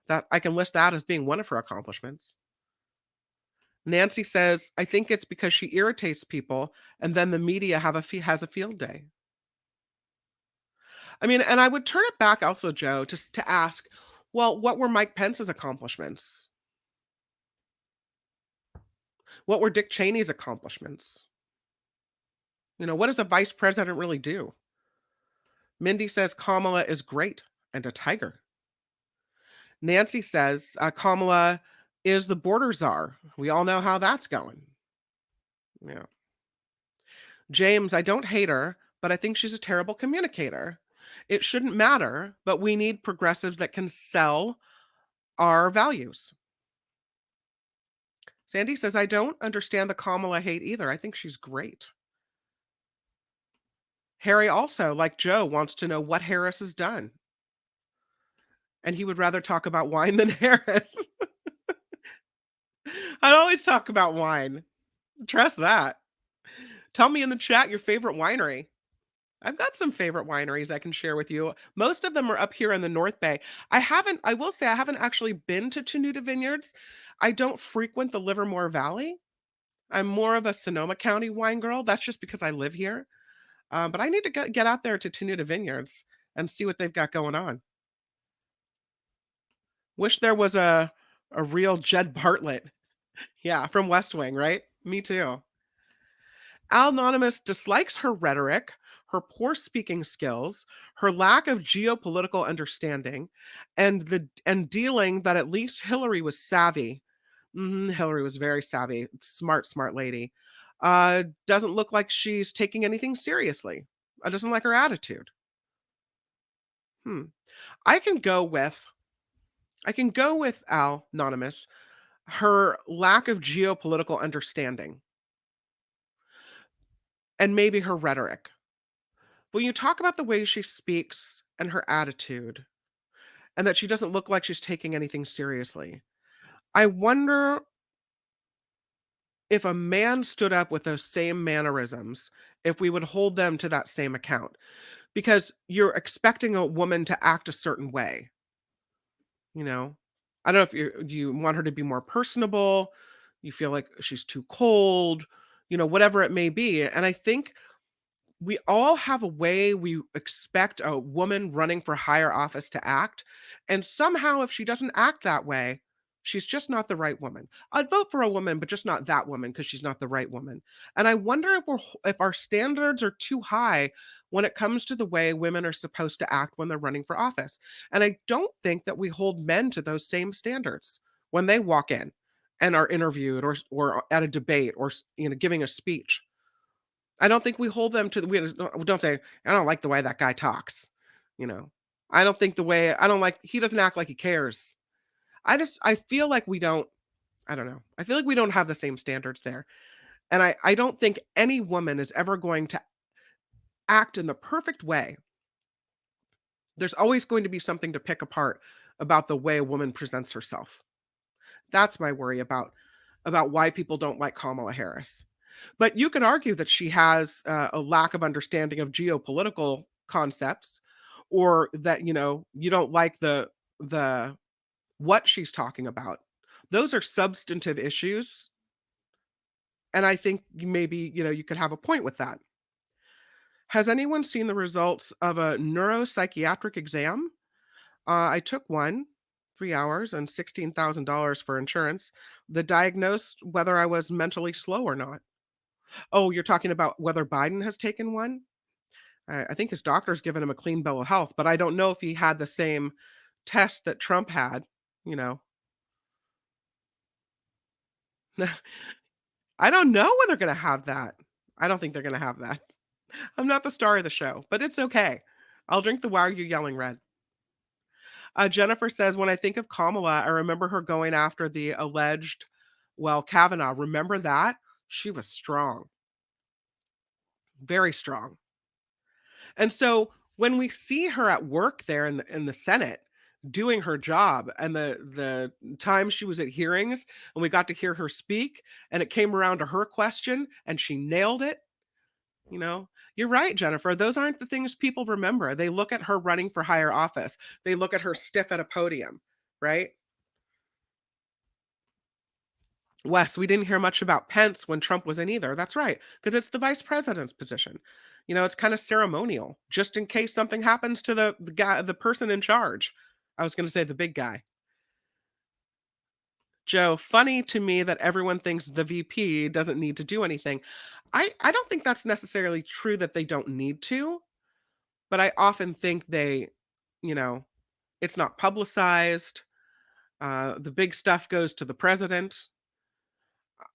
that I can list that as being one of her accomplishments. Nancy says, "I think it's because she irritates people and then the media has a field day." I mean, and I would turn it back also, Joe, just to ask, well, what were Mike Pence's accomplishments? What were Dick Cheney's accomplishments? What does a vice president really do? Mindy says Kamala is great and a tiger. Nancy says Kamala is the border czar. We all know how that's going. Yeah. James, I don't hate her, but I think she's a terrible communicator. It shouldn't matter, but we need progressives that can sell our values. Sandy says, I don't understand the Kamala hate either. I think she's great. Harry also, like Joe, wants to know what Harris has done. And he would rather talk about wine than Harris. I'd always talk about wine. Trust that. Tell me in the chat your favorite winery. I've got some favorite wineries I can share with you. Most of them are up here in the North Bay. I will say I haven't actually been to Tenuta Vineyards. I don't frequent the Livermore Valley. I'm more of a Sonoma County wine girl. That's just because I live here. But I need to get out there to Tenuta Vineyards and see what they've got going on. Wish there was a real Jed Bartlett. Yeah, from West Wing, right? Me too. Al Anonymous dislikes her rhetoric, her poor speaking skills, her lack of geopolitical understanding, and dealing that at least Hillary was savvy. Hillary was very savvy, smart lady. Doesn't look like she's taking anything seriously. Doesn't like her attitude. I can go with Al Anonymous, her lack of geopolitical understanding, and maybe her rhetoric. When you talk about the way she speaks and her attitude, and that she doesn't look like she's taking anything seriously, I wonder if a man stood up with those same mannerisms, if we would hold them to that same account. Because you're expecting a woman to act a certain way. I don't know if you want her to be more personable, you feel like she's too cold, whatever it may be. And I think we all have a way we expect a woman running for higher office to act. And somehow, if she doesn't act that way, she's just not the right woman. I'd vote for a woman, but just not that woman because she's not the right woman. And I wonder if our standards are too high when it comes to the way women are supposed to act when they're running for office. And I don't think that we hold men to those same standards when they walk in and are interviewed or at a debate or giving a speech. I don't think we hold them to we don't say, I don't like the way that guy talks. I don't like, he doesn't act like he cares. I feel like we don't, I don't know. I feel like we don't have the same standards there. And I don't think any woman is ever going to act in the perfect way. There's always going to be something to pick apart about the way a woman presents herself. That's my worry about why people don't like Kamala Harris. But you can argue that she has a lack of understanding of geopolitical concepts, or that you don't like the what she's talking about. Those are substantive issues, and I think maybe you could have a point with that. Has anyone seen the results of a neuropsychiatric exam? I took one, 3 hours and $16,000 for insurance. That diagnosed whether I was mentally slow or not. Oh, you're talking about whether Biden has taken one? I think his doctor's given him a clean bill of health, but I don't know if he had the same test that Trump had, you know. I don't know when they're gonna have that. I don't think they're gonna have that. I'm not the star of the show, but it's okay. I'll drink the Why Are You Yelling Red. Jennifer says, when I think of Kamala, I remember her going after the alleged, well, Kavanaugh. Remember that? She was strong, very strong. And so when we see her at work there in the Senate doing her job, and the time she was at hearings and we got to hear her speak, and it came around to her question and she nailed it, you know, you're right, Jennifer. Those aren't the things people remember. They look at her running for higher office. They look at her stiff at a podium, right? Wes, we didn't hear much about Pence when Trump was in either. That's right, because it's the vice president's position. You know, it's kind of ceremonial, just in case something happens to the guy, the person in charge. I was going to say the big guy. Joe, funny to me that everyone thinks the VP doesn't need to do anything. I don't think that's necessarily true that they don't need to, but I often think they, you know, it's not publicized. The big stuff goes to the president.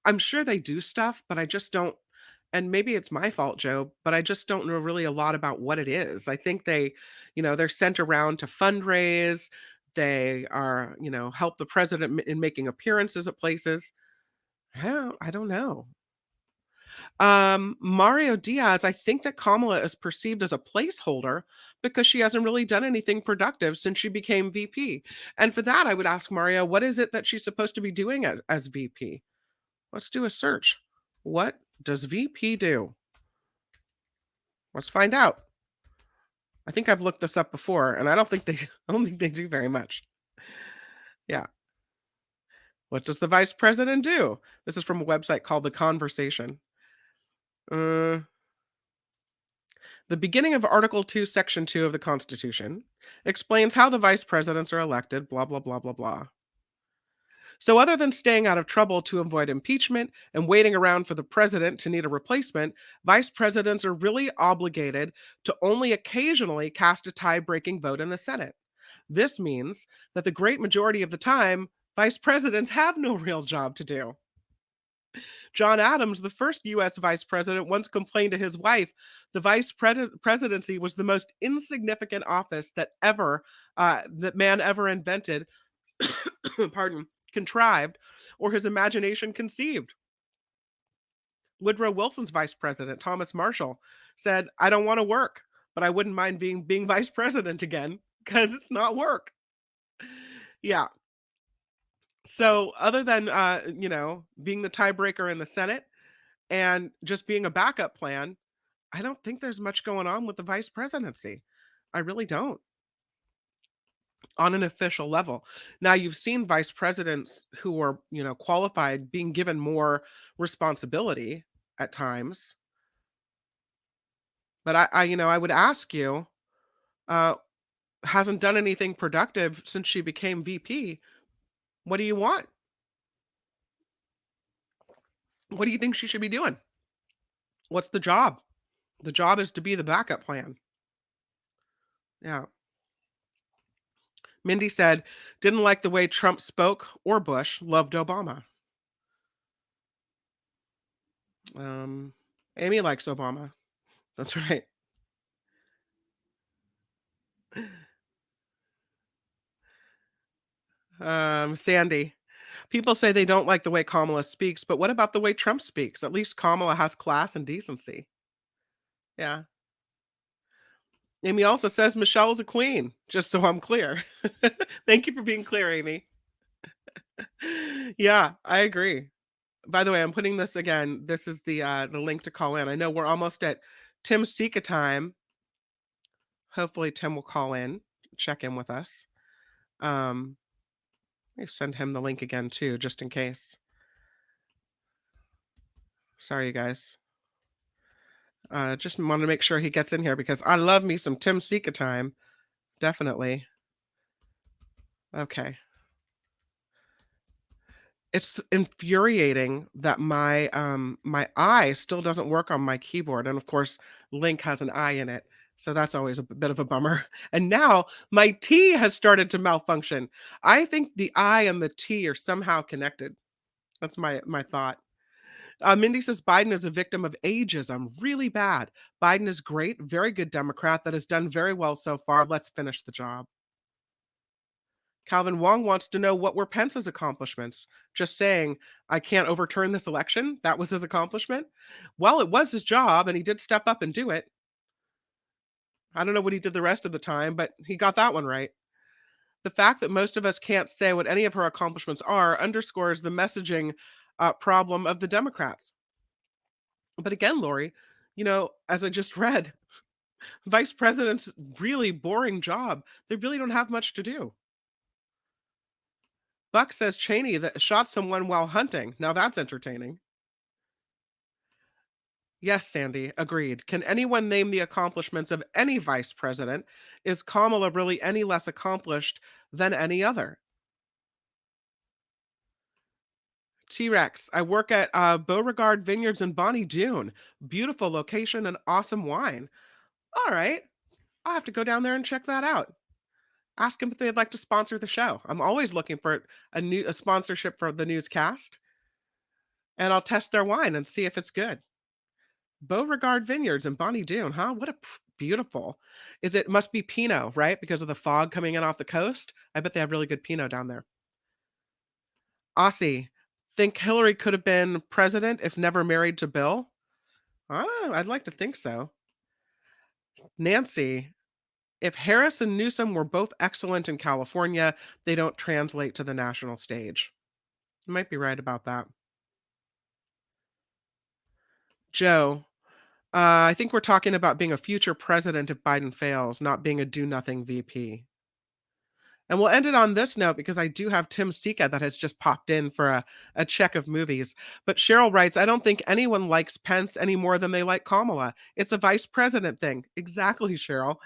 I'm sure they do stuff, but I just don't, and maybe it's my fault, Joe, but I just don't know really a lot about what it is. I think they, they're sent around to fundraise. They are, help the president in making appearances at places. I don't know. Mario Diaz, I think that Kamala is perceived as a placeholder because she hasn't really done anything productive since she became VP. And for that, I would ask Mario, what is it that she's supposed to be doing as VP? Let's do a search. What does VP do? Let's find out. I think I've looked this up before, and I don't think they do very much. Yeah. What does the vice president do? This is from a website called The Conversation. The beginning of Article 2, Section 2 of the Constitution explains how the vice presidents are elected, blah, blah, blah, blah, blah. So, other than staying out of trouble to avoid impeachment and waiting around for the president to need a replacement, vice presidents are really obligated to only occasionally cast a tie breaking vote in the Senate. This means that the great majority of the time, vice presidents have no real job to do. John Adams, the first U.S. vice president, once complained to his wife the presidency was the most insignificant office that man ever invented, contrived, or his imagination conceived. Woodrow Wilson's vice president, Thomas Marshall, said, "I don't want to work, but I wouldn't mind being vice president again because it's not work." Yeah. So other than being the tiebreaker in the Senate and just being a backup plan, I don't think there's much going on with the vice presidency. I really don't. On an official level. Now you've seen vice presidents who are, qualified being given more responsibility at times. But I would ask you, uh, hasn't done anything productive since she became VP. What do you want? What do you think she should be doing? What's the job? The job is to be the backup plan. Yeah. Mindy said, didn't like the way Trump spoke or Bush, loved Obama. Amy likes Obama. That's right. Sandy, people say they don't like the way Kamala speaks, but what about the way Trump speaks? At least Kamala has class and decency. Yeah. Amy also says Michelle is a queen, just so I'm clear. Thank you for being clear, Amy. Yeah, I agree. By the way, I'm putting this again. This is the link to call in. I know we're almost at Tim Sika time. Hopefully Tim will call in, check in with us. Let me send him the link again too, just in case. Sorry, you guys. Just want to make sure he gets in here because I love me some Tim Sika time. Definitely. Okay. It's infuriating that my I still doesn't work on my keyboard, and of course, Link has an I in it, so that's always a bit of a bummer. And now my T has started to malfunction. I think the I and the T are somehow connected. That's my thought. Mindy says Biden is a victim of ageism. Really bad. Biden is great, very good Democrat that has done very well so far. Let's finish the job. Calvin Wong wants to know what were Pence's accomplishments. Just saying, I can't overturn this election. That was his accomplishment. Well, it was his job, and he did step up and do it. I don't know what he did the rest of the time, but he got that one right. The fact that most of us can't say what any of her accomplishments are underscores the messaging problem of the Democrats. But again, Lori, as I just read, vice president's really boring job. They really don't have much to do. Buck says Cheney that shot someone while hunting. Now that's entertaining. Yes, Sandy, agreed. Can anyone name the accomplishments of any vice president? Is Kamala really any less accomplished than any other? T-Rex, I work at Beauregard Vineyards in Bonnie Doon. Beautiful location and awesome wine. All right, I'll have to go down there and check that out. Ask them if they'd like to sponsor the show. I'm always looking for a sponsorship for the newscast, and I'll test their wine and see if it's good. Beauregard Vineyards in Bonnie Doon, huh? What a beautiful. It must be Pinot, right? Because of the fog coming in off the coast. I bet they have really good Pinot down there. Aussie, think Hillary could have been president if never married to Bill? I'd like to think so. Nancy, if Harris and Newsom were both excellent in California, they don't translate to the national stage. You might be right about that. Joe, I think we're talking about being a future president if Biden fails, not being a do-nothing VP. And we'll end it on this note because I do have Tim Sika that has just popped in for a check of movies. But Cheryl writes, I don't think anyone likes Pence any more than they like Kamala. It's a vice president thing. Exactly, Cheryl.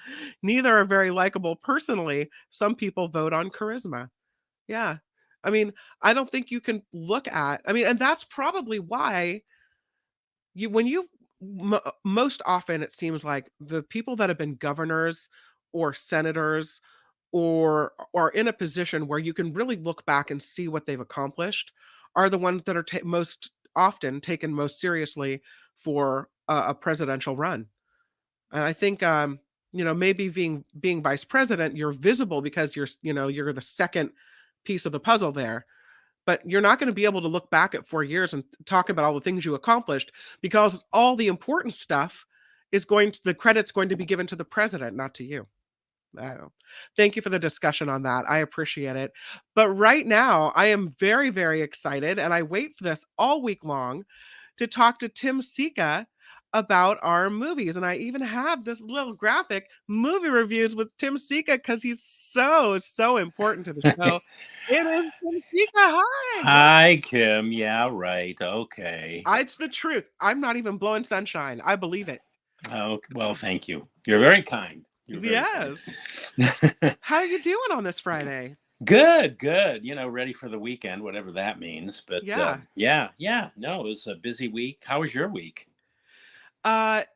Neither are very likable personally. Some people vote on charisma. Yeah. I mean, I don't think you can look at, and that's probably why most often it seems like the people that have been governors or senators or are in a position where you can really look back and see what they've accomplished are the ones that are most often taken most seriously for a presidential run. And I think maybe being vice president, you're visible because you're the second piece of the puzzle there. But you're not going to be able to look back at 4 years and talk about all the things you accomplished because all the important stuff the credit's going to be given to the president, not to you. Thank you for the discussion on that. I appreciate it. But right now, I am very, very excited, and I wait for this all week long to talk to Tim Sika about our movies. And I even have this little graphic, movie reviews with Tim Sika, because he's so, so important to the show. It is Tim Sika. Hi. Hi, Kim. Yeah, right. Okay. It's the truth. I'm not even blowing sunshine. I believe it. Oh, well, thank you. You're very kind. Yes. How are you doing on this Friday? Good. Ready for the weekend, whatever that means. But yeah. No, it was a busy week. How was your week? It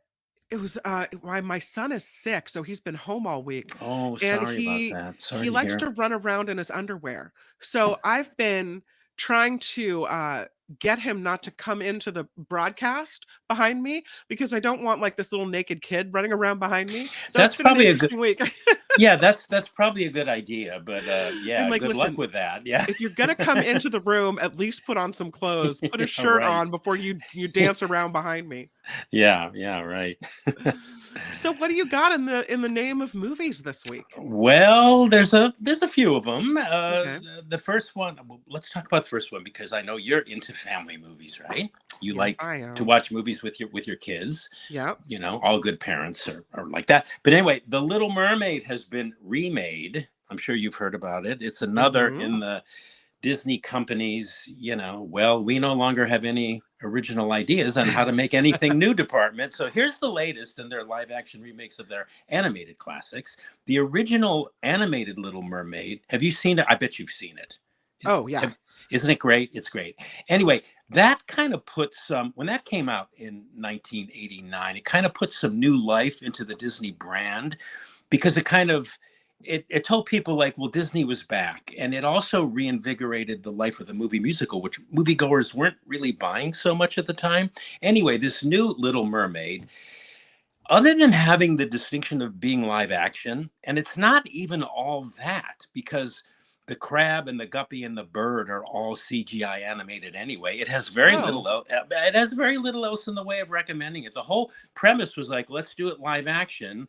was my son is sick, so he's been home all week. Oh, sorry about that. Sorry he likes to run around in his underwear. So I've been trying to get him not to come into the broadcast behind me because I don't want like this little naked kid running around behind me. So that's probably a good week. Yeah, that's probably a good idea. But good luck with that. Yeah. If you're gonna come into the room, at least put on some clothes, put a shirt on before you dance around behind me. Yeah, right. So what do you got in the name of movies this week? Well, there's a few of them. Okay. The first one, let's talk about the first one because I know you're into family movies, right? You like to watch movies with your kids. Yeah. All good parents are like that. But anyway, The Little Mermaid has been remade. I'm sure you've heard about it. It's another in the Disney company's, we no longer have any original ideas on how to make anything new department. So here's the latest in their live action remakes of their animated classics. The original animated Little Mermaid. Have you seen it? I bet you've seen it. Oh, yeah. Isn't it great? It's great. Anyway, that kind of put when that came out in 1989, it kind of put some new life into the Disney brand because it told people like, well, Disney was back. And it also reinvigorated the life of the movie musical, which moviegoers weren't really buying so much at the time. Anyway, this new Little Mermaid, other than having the distinction of being live action, and it's not even all that, because the crab and the guppy and the bird are all CGI animated anyway. It has very little. It has very little else in the way of recommending it. The whole premise was like, let's do it live action.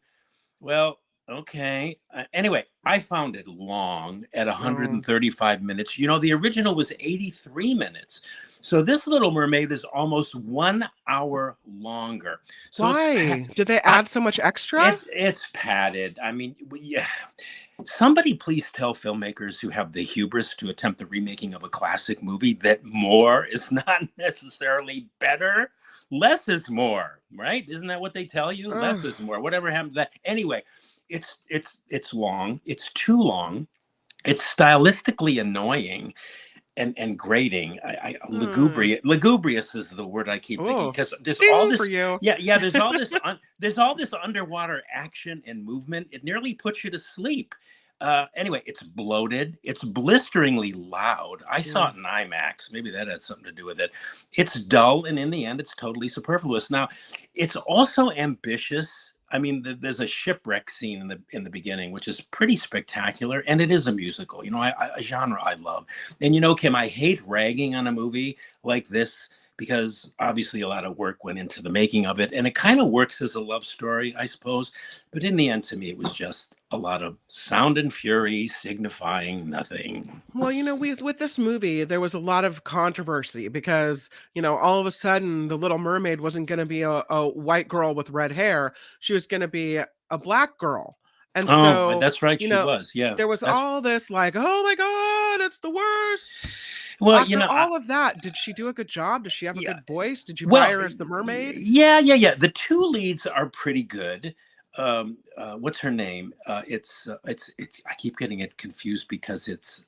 Well, okay. Anyway, I found it long at 135 minutes. You know, the original was 83 minutes. So this Little Mermaid is almost 1 hour longer. So why did they add so much extra? It's padded. I mean, yeah. Somebody please tell filmmakers who have the hubris to attempt the remaking of a classic movie that more is not necessarily better. Less is more, right? Isn't that what they tell you? Less is more. Whatever happened to that? Anyway, it's long. It's too long. It's stylistically annoying and grating. Lugubrious is the word I keep thinking, because there's all this. For you. Yeah. There's all this. There's all this underwater action and movement. It nearly puts you to sleep. Anyway, it's bloated. It's blisteringly loud. I saw it in IMAX. Maybe that had something to do with it. It's dull, and in the end, it's totally superfluous. Now, it's also ambitious. I mean, there's a shipwreck scene in the beginning, which is pretty spectacular, and it is a musical. You know, a genre I love. And you know, Kim, I hate ragging on a movie like this, because obviously a lot of work went into the making of it, and it kind of works as a love story, I suppose. But in the end, to me, it was just a lot of sound and fury signifying nothing. Well, you know, with this movie, there was a lot of controversy because, you know, all of a sudden the Little Mermaid wasn't going to be a white girl with red hair. She was going to be a black girl. And so that's right. you She know, was. Yeah. there was all this like, oh my God, it's the worst. Well, After you know, all of that, did she do a good job? Does she have a Yeah. good voice? Did you well, buy her as the mermaid? Yeah. The two leads are pretty good. What's her name? It's I keep getting it confused because it's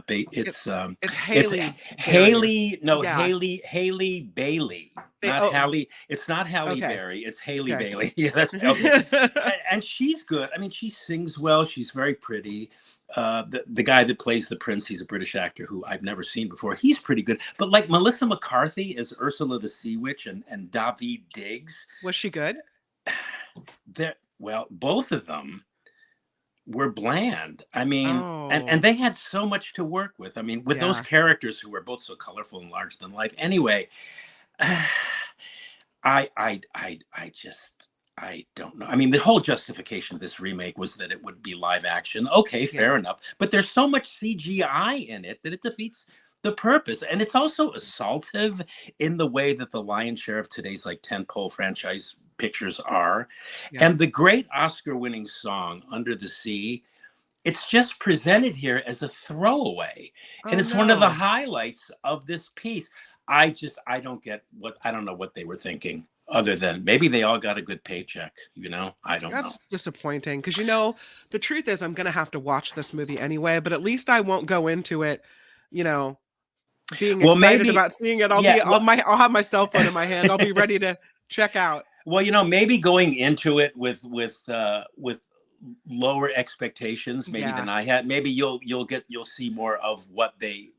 It's it's Haley. Haley. No, Yeah. Haley Bailey. Not Halle. It's not Halle Okay. Berry. It's Haley Okay. Bailey. Yeah, that's okay. And she's good. I mean, she sings well. She's very pretty. The guy that plays the prince, he's a British actor who I've never seen before. He's pretty good. But like Melissa McCarthy as Ursula the Sea Witch and Daveed Diggs, Was she good? well, both of them were bland. I mean, Oh. and they had so much to work with. I mean, with those Yeah. characters who were both so colorful and larger than life. Anyway, I don't know. I mean, the whole justification of this remake was that it would be live action. Okay, fair enough. But there's so much CGI in it that it defeats the purpose. And it's also assaultive in the way that the lion's share of today's like tentpole franchise pictures are. Yeah. And the great Oscar-winning song Under the Sea, it's just presented here as a throwaway. And it's one of the highlights of this piece. I don't know what they were thinking, other than maybe they all got a good paycheck, you know? I don't know. That's disappointing because, you know, the truth is I'm going to have to watch this movie anyway, but at least I won't go into it, you know, being excited about seeing it. I'll have my cell phone in my hand. I'll be ready to check out. Well, you know, maybe going into it with lower expectations, maybe than I had. Maybe you'll see more of what the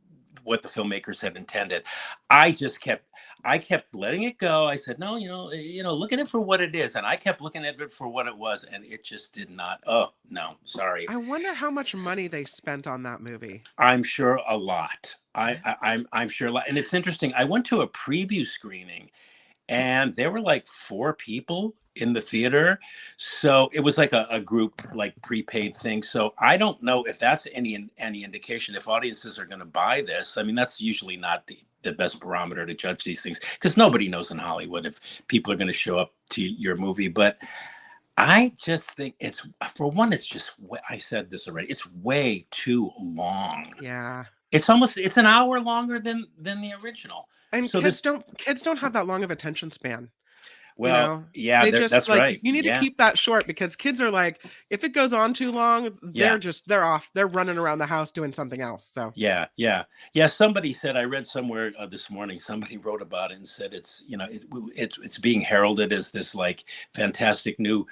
filmmakers had intended. I kept letting it go. I said, no, you know, look at it for what it is, and I kept looking at it for what it was, and it just did not. Oh no, sorry. I wonder how much money they spent on that movie. I'm sure a lot. I'm sure a lot. And it's interesting. I went to a preview screening, and there were like 4 people in the theater. So it was like a group like prepaid thing. So I don't know if that's any indication if audiences are going to buy this. I mean, that's usually not the best barometer to judge these things, because nobody knows in Hollywood if people are going to show up to your movie. But I just think it's just, I said this already, it's way too long. Yeah. It's an hour longer than the original. And so kids don't have that long of attention span. Well, you know? that's like, right. You need to keep that short, because kids are like, if it goes on too long, they're off. They're running around the house doing something else. So yeah. Somebody said, I read somewhere this morning, somebody wrote about it and said it's, you know, it's being heralded as this like fantastic new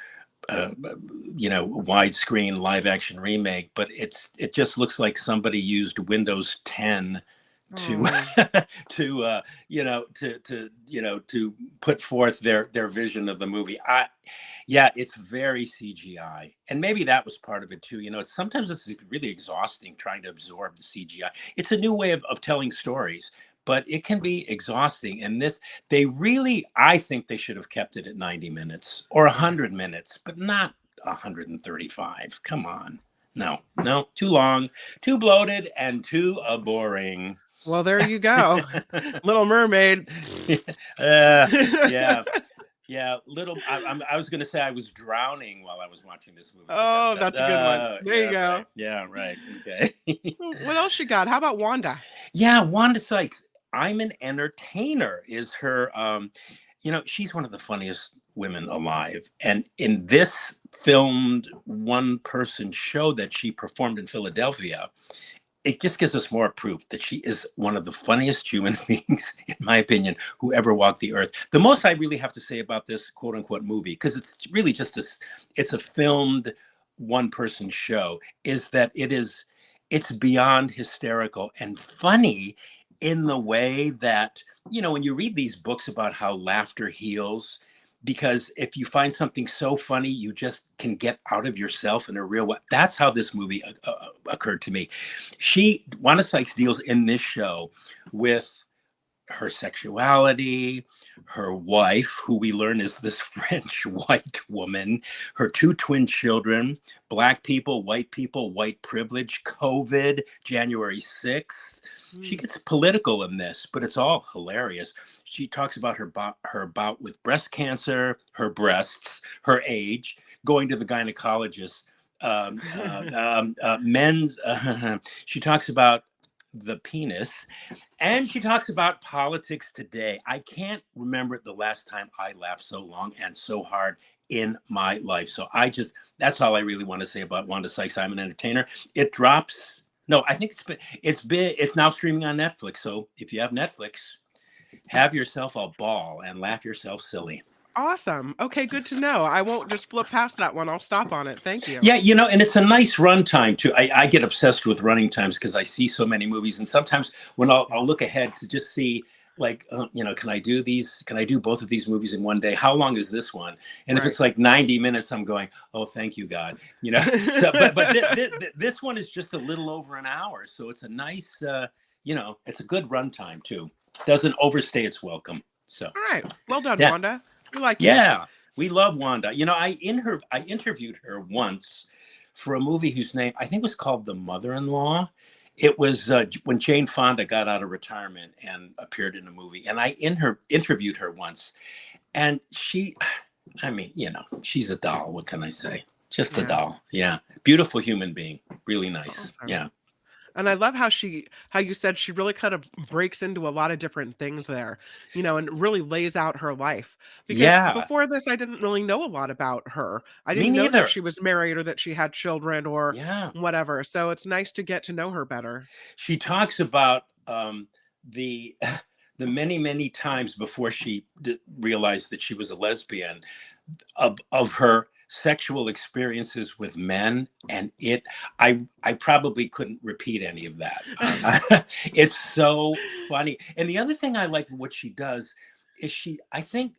widescreen live action remake, but it just looks like somebody used Windows 10 to Oh. to put forth their vision of the movie. It's very CGI, and maybe that was part of it too. Sometimes it's really exhausting trying to absorb the CGI. It's a new way of telling stories, but it can be exhausting. And I think they should have kept it at 90 minutes or 100 minutes, but not 135. Come on. No, too long, too bloated, and too boring. Well, there you go. Little Mermaid. Yeah. Little. I was going to say I was drowning while I was watching this movie. Oh, that's a good one. There you go. Right. Yeah, right. Okay. What else you got? How about Wanda? Yeah, Wanda Sykes. I'm an entertainer is her. She's one of the funniest women alive. And in this filmed one-person show that she performed in Philadelphia, it just gives us more proof that she is one of the funniest human beings, in my opinion, who ever walked the earth. The most I really have to say about this quote unquote movie, because it's really just it's a filmed one-person show, is that it's beyond hysterical and funny in the way that, when you read these books about how laughter heals, because if you find something so funny, you just can get out of yourself in a real way. That's how this movie occurred to me. Wanda Sykes deals in this show with her sexuality, her wife, who we learn is this French white woman, her two twin children, Black people, white privilege, COVID, January 6th. She gets political in this, but it's all hilarious. She talks about her bout with breast cancer, her breasts, her age, going to the gynecologist, men's. She talks about the penis, and she talks about politics today. I can't remember the last time I laughed so long and so hard in my life. So that's all I really want to say about Wanda Sykes. I'm an entertainer. It drops. No, I think it's now streaming on Netflix. So if you have Netflix, have yourself a ball and laugh yourself silly. Awesome. Okay, good to know. I won't just flip past that one. I'll stop on it. Thank you. Yeah, and it's a nice run time too. I get obsessed with running times because I see so many movies, and sometimes when I'll look ahead to just see, like, can I do these? Can I do both of these movies in one day? How long is this one? And if it's like 90 minutes, I'm going, oh, thank you, God. So, but this one is just a little over an hour, so it's a nice, it's a good run time too. Doesn't overstay its welcome. So all right, well done, yeah. Wanda. We like you. Yeah, we love Wanda. I interviewed her once for a movie whose name I think was called The Mother-in-Law. It was when Jane Fonda got out of retirement and appeared in a movie. And I interviewed her once. And she's a doll. What can I say? Just a doll. Yeah. Beautiful human being. Really nice. Awesome. Yeah. And I love how you said she really kind of breaks into a lot of different things there, and really lays out her life. Because before this, I didn't really know a lot about her. I didn't know that she was married or that she had children or whatever. So it's nice to get to know her better. She talks about the many, many times before she realized that she was a lesbian of her sexual experiences with men, and I probably couldn't repeat any of that. It's so funny. And the other thing I like what she does is I think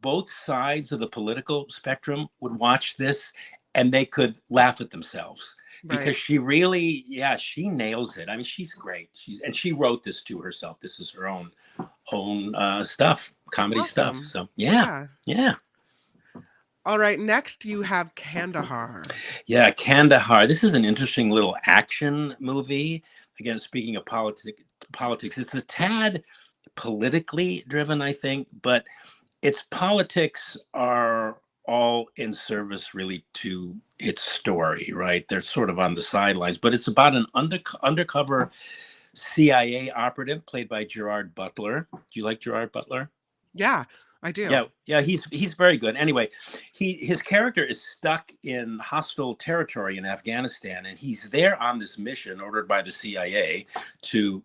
both sides of the political spectrum would watch this and they could laugh at themselves. Because she really, she nails it. I mean, she's great. She wrote this to herself. This is her own stuff, comedy stuff. So yeah. All right, next you have Kandahar. Yeah, Kandahar. This is an interesting little action movie. Again, speaking of politics, it's a tad politically driven, I think, but its politics are all in service really to its story, right? They're sort of on the sidelines, but it's about an undercover CIA operative played by Gerard Butler. Do you like Gerard Butler? Yeah, I do. Yeah, he's very good. Anyway, his character is stuck in hostile territory in Afghanistan, and he's there on this mission ordered by the CIA to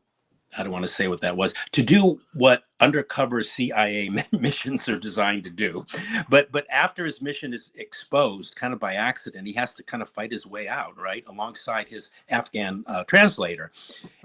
I don't want to say what that was, to do what undercover CIA missions are designed to do. But after his mission is exposed, kind of by accident, he has to kind of fight his way out, right, alongside his Afghan translator,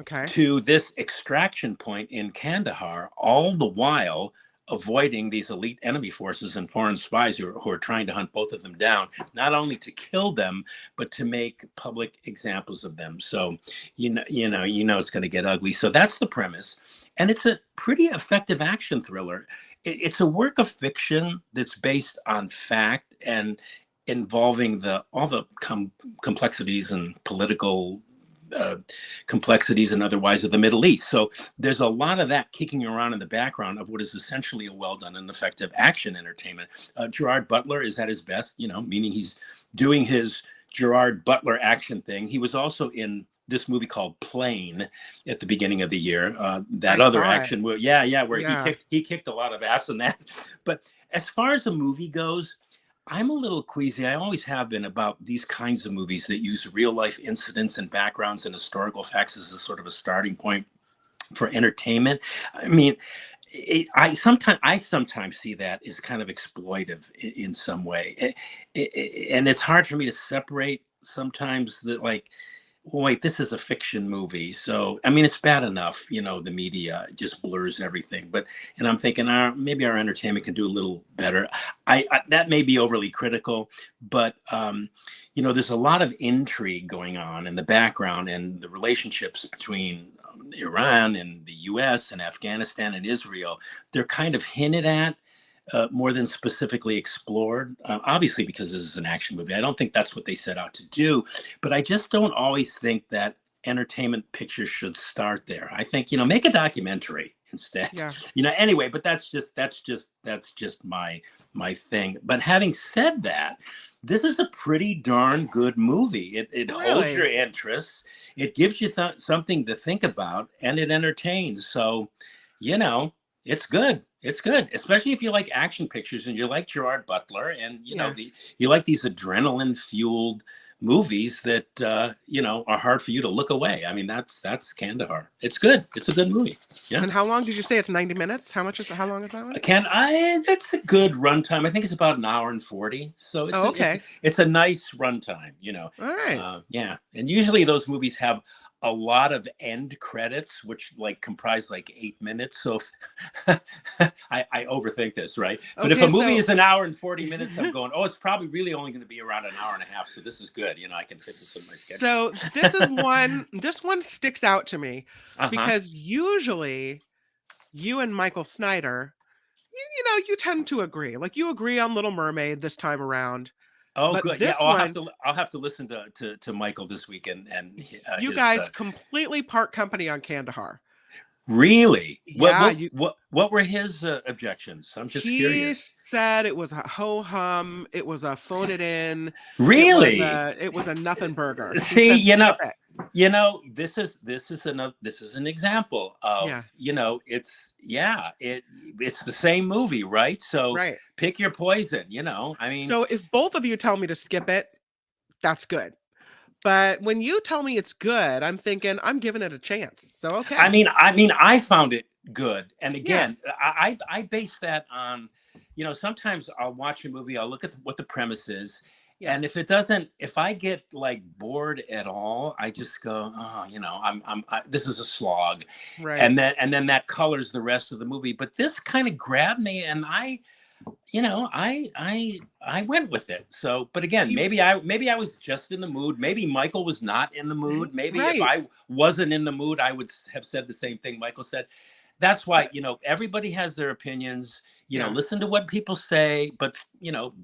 Okay. to this extraction point in Kandahar, all the while avoiding these elite enemy forces and foreign spies who are trying to hunt both of them down, not only to kill them, but to make public examples of them. So, you know, it's going to get ugly. So that's the premise. And it's a pretty effective action thriller. It's a work of fiction that's based on fact and involving all the complexities and political complexities and otherwise of the Middle East. So there's a lot of that kicking around in the background of what is essentially a well done and effective action entertainment. Gerard Butler is at his best, meaning he's doing his Gerard Butler action thing. He was also in this movie called Plane at the beginning of the year. That other action, where he kicked a lot of ass in that. But as far as the movie goes, I'm a little queasy. I always have been about these kinds of movies that use real life incidents and backgrounds and historical facts as a sort of a starting point for entertainment. I mean, I sometimes see that as kind of exploitive in some way. And it's hard for me to separate sometimes that, like, wait, this is a fiction movie. So, I mean, it's bad enough, the media just blurs everything. And I'm thinking, maybe our entertainment can do a little better. That may be overly critical, but, there's a lot of intrigue going on in the background, and the relationships between Iran and the US and Afghanistan and Israel, they're kind of hinted at. More than specifically explored, obviously, because this is an action movie. I don't think that's what they set out to do, but I just don't always think that entertainment pictures should start there. I think, make a documentary instead. Yeah. Anyway, but that's just my thing. But having said that, this is a pretty darn good movie. It holds your interest. It gives you something to think about, and it entertains. So, it's good. It's good, especially if you like action pictures and you like Gerard Butler, and you like these adrenaline-fueled movies that are hard for you to look away. I mean, that's Kandahar. It's good. It's a good movie. Yeah. And how long did you say? It's 90 minutes. How long is that one? That's a good runtime. I think it's about an hour and 40. So it's okay. It's a nice runtime. All right. Yeah, and usually those movies have a lot of end credits, which comprise 8 minutes. So I overthink this, right? But if a movie is an hour and 40 minutes, I'm going, it's probably really only going to be around an hour and a half. So this is good. I can fit this in my schedule. So this one sticks out to me because usually you and Michael Snyder, you tend to agree. Like, you agree on Little Mermaid this time around. Oh, but good. Yeah, I'll have to listen to Michael this week, and you guys completely part company on Kandahar. Really? Yeah. What were his objections? I'm just curious. He said it was a ho hum. It was a phone it in. Really? It was a nothing burger. See, this is an example of it's the same movie, right? So pick your poison. I mean, so if both of you tell me to skip it, that's good. But when you tell me it's good, I'm thinking I'm giving it a chance. So okay. I mean, I found it good, and again, I base that on, sometimes I'll watch a movie, I'll look at what the premise is, and if I get bored at all, I just go, this is a slog, right? And then that colors the rest of the movie. But this kind of grabbed me, and I went with it. So, but again, maybe I was just in the mood. Maybe Michael was not in the mood. Maybe if I wasn't in the mood, I would have said the same thing Michael said. That's why, everybody has their opinions, listen to what people say, but,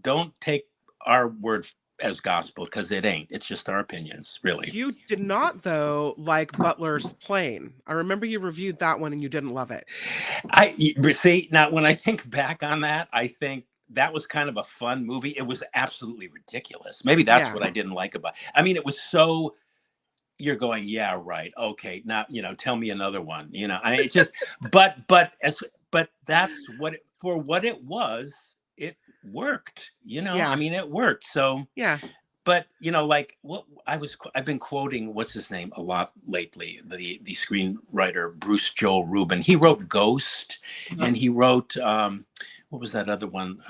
don't take our word as gospel, because it ain't. It's just our opinions, really. You did not, though, like Butler's Plane. I remember you reviewed that one and you didn't love it. See, now when I think back on that, I think that was kind of a fun movie. It was absolutely ridiculous. Maybe that's what I didn't like about it. I mean, it was so, you're going, yeah, right. Okay. Now, tell me another one, I mean, it just, but that's for what it was, it worked, I mean, it worked. So but you know, like I've been quoting what's his name a lot lately. The screenwriter Bruce Joel Rubin. He wrote Ghost, and he wrote what was that other one?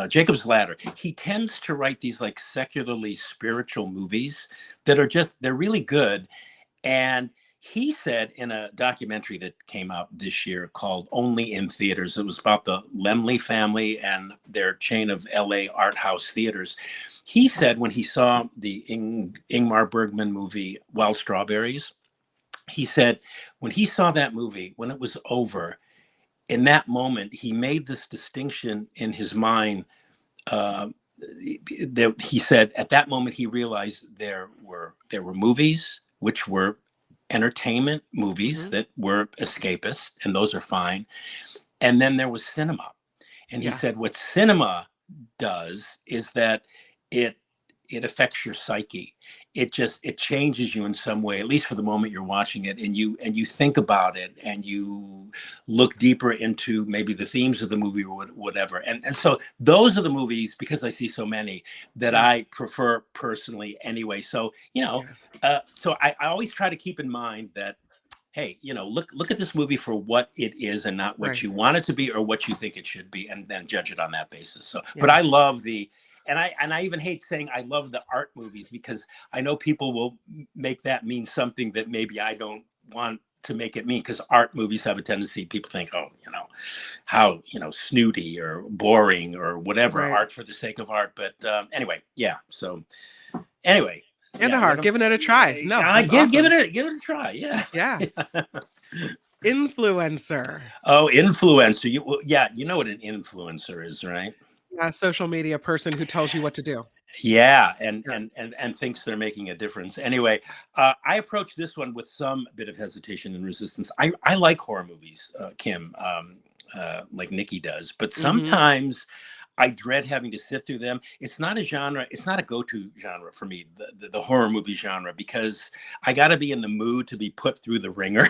Jacob's Ladder. He tends to write these like secularly spiritual movies that are they're really good. And he said in a documentary that came out this year called Only in Theaters, it was about the Laemmle family and their chain of LA art house theaters. He said when he saw the Ingmar Bergman movie, Wild Strawberries, he said when he saw that movie, when it was over, in that moment, he made this distinction in his mind. He said at that moment, he realized there were movies, which were entertainment movies that were escapist, and those are fine. And then there was cinema. And he said what cinema does is that it affects your psyche. It changes you in some way, at least for the moment you're watching it, and you think about it, and you look deeper into maybe the themes of the movie or whatever. And so those are the movies, because I see so many, that I prefer personally anyway. So, so I always try to keep in mind that, hey, look at this movie for what it is and not what you want it to be or what you think it should be, and then judge it on that basis. So, but I love and I even hate saying I love the art movies, because I know people will make that mean something that maybe I don't want to make it mean, because art movies have a tendency, people think, oh, how, snooty or boring or whatever, art for the sake of art. But anyway, so anyway. Kandahar, giving it a try. No, give it a try. Yeah. Yeah. Influencer. Oh, influencer. You know what an influencer is, right? A social media person who tells you what to do. Yeah, and thinks they're making a difference. Anyway, I approach this one with some bit of hesitation and resistance. I like horror movies, Kim, like Nikki does, but sometimes I dread having to sit through them. It's not a genre. It's not a go-to genre for me, the horror movie genre, because I got to be in the mood to be put through the ringer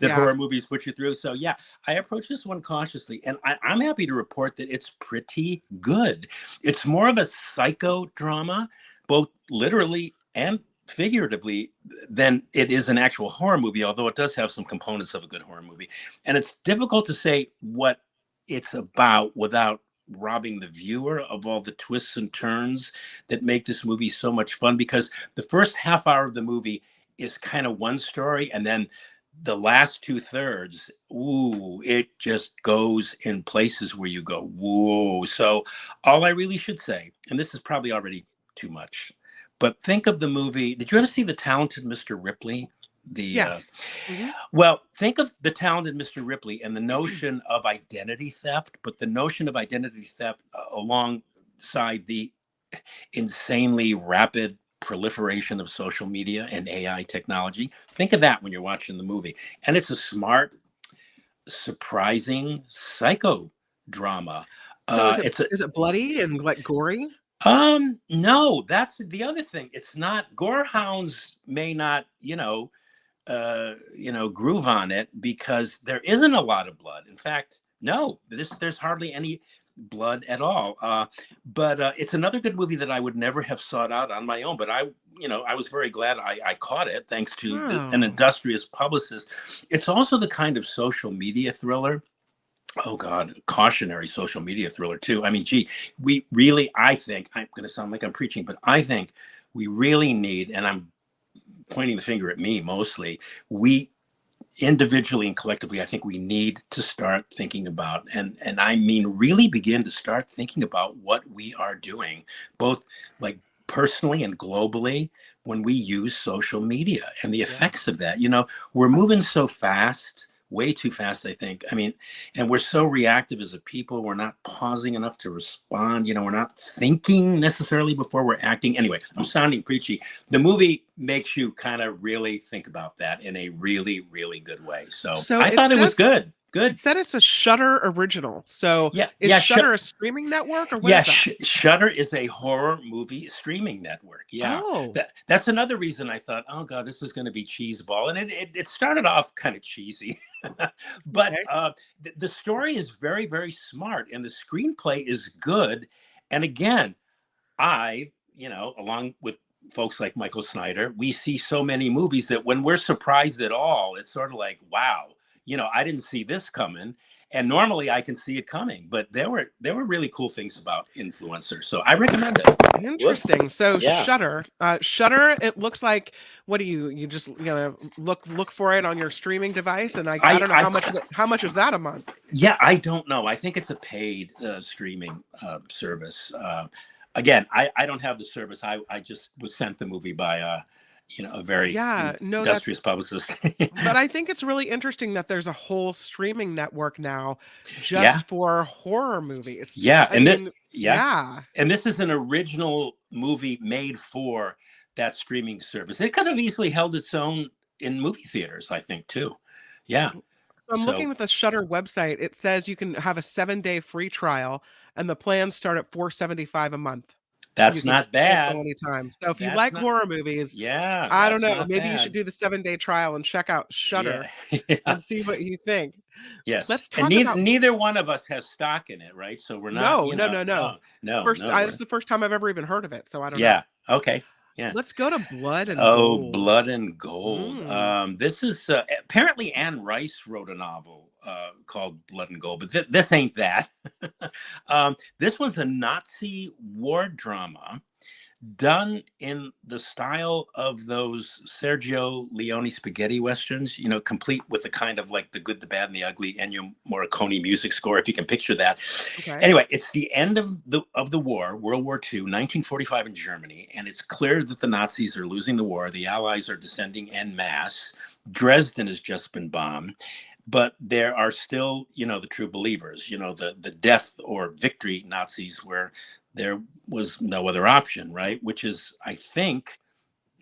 that horror movies put you through. So yeah, I approach this one cautiously, and I'm happy to report that it's pretty good. It's more of a psychodrama, both literally and figuratively, than it is an actual horror movie, although it does have some components of a good horror movie. And it's difficult to say what it's about without robbing the viewer of all the twists and turns that make this movie so much fun, because the first half hour of the movie is kind of one story, and then the last 2/3, it just goes in places where you go, whoa. So all I really should say, and this is probably already too much, but think of the movie. Did you ever see The Talented Mr. Ripley? Yes. Well, think of The Talented Mr. Ripley and the notion of identity theft, but the notion of identity theft alongside the insanely rapid proliferation of social media and AI technology. Think of that when you're watching the movie. And it's a smart, surprising psychodrama. So is it bloody and like gory? No, that's the other thing. It's not. Gorehounds may not, groove on it, because there isn't a lot of blood. In fact, no, there's hardly any blood at all. But it's another good movie that I would never have sought out on my own. But I was very glad I caught it, thanks to an industrious publicist. It's also the kind of social media thriller. Oh God, cautionary social media thriller too. I mean, we really, I think, I'm going to sound like I'm preaching, but I think we really need, and I'm pointing the finger at me mostly, we individually and collectively, I think we need to start thinking about, and I mean really begin to start thinking about what we are doing, both like personally and globally, when we use social media and the effects of that. We're moving so fast, way too fast, I think. I mean, and we're so reactive as a people. We're not pausing enough to respond. We're not thinking necessarily before we're acting. Anyway, I'm sounding preachy. The movie makes you kind of really think about that in a really, really good way. So I thought it was good. Good. It said it's a Shudder original. So is Shudder a streaming network, or what is that? Shudder is a horror movie streaming network. Yeah. Oh. That's another reason I thought, oh God, this is going to be cheeseball. And it started off kind of cheesy. But the story is very, very smart, and the screenplay is good. And again, I along with folks like Michael Snyder, we see so many movies that when we're surprised at all, it's sort of like, wow, I didn't see this coming. And normally I can see it coming, but there were really cool things about Influencer. So I recommend it. Interesting. So Yeah. Shudder, it looks like, what do you just look for it on your streaming device? And I don't know how much is that a month? Yeah, I don't know. I think it's a paid streaming service. Again, I don't have the service. I just was sent the movie by a very industrious publicist. But I think it's really interesting that there's a whole streaming network now just for horror movies. Yeah, I mean, and this is an original movie made for that streaming service. It could have easily held its own in movie theaters, I think, too. Yeah. I'm looking at the Shudder website. It says you can have a 7-day free trial, and the plans start at $4.75 a month. That's not bad. Anytime. So if you like horror movies, yeah, I don't know. Maybe you should do the 7-day trial and check out Shudder and see what you think. Yes. Let's talk about. Neither one of us has stock in it, right? So we're not. No. This is the first time I've ever even heard of it. So I don't know. Yeah. Okay. Yeah. Let's go to Blood and Gold. Oh, Blood and Gold. This is apparently Anne Rice wrote a novel called Blood and Gold, but this ain't that. This one's a Nazi war drama done in the style of those Sergio Leone spaghetti westerns, complete with the kind of like The Good, the Bad, and the Ugly Ennio Morricone music score, if you can picture that. Okay. Anyway, it's the end of the war, World War II, 1945 in Germany, and it's clear that the Nazis are losing the war. The Allies are descending en masse. Dresden has just been bombed. But there are still, the true believers, the death or victory Nazis, where there was no other option, right? Which is, I think,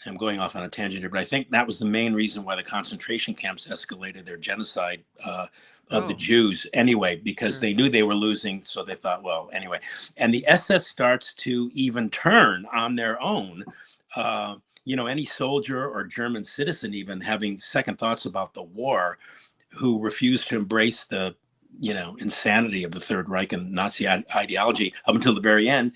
I'm going off on a tangent here, but I think that was the main reason why the concentration camps escalated their genocide of the Jews anyway, because they knew they were losing. So they thought, well, anyway. And the SS starts to even turn on their own. Any soldier or German citizen even having second thoughts about the war, who refused to embrace the, insanity of the Third Reich and Nazi ideology up until the very end,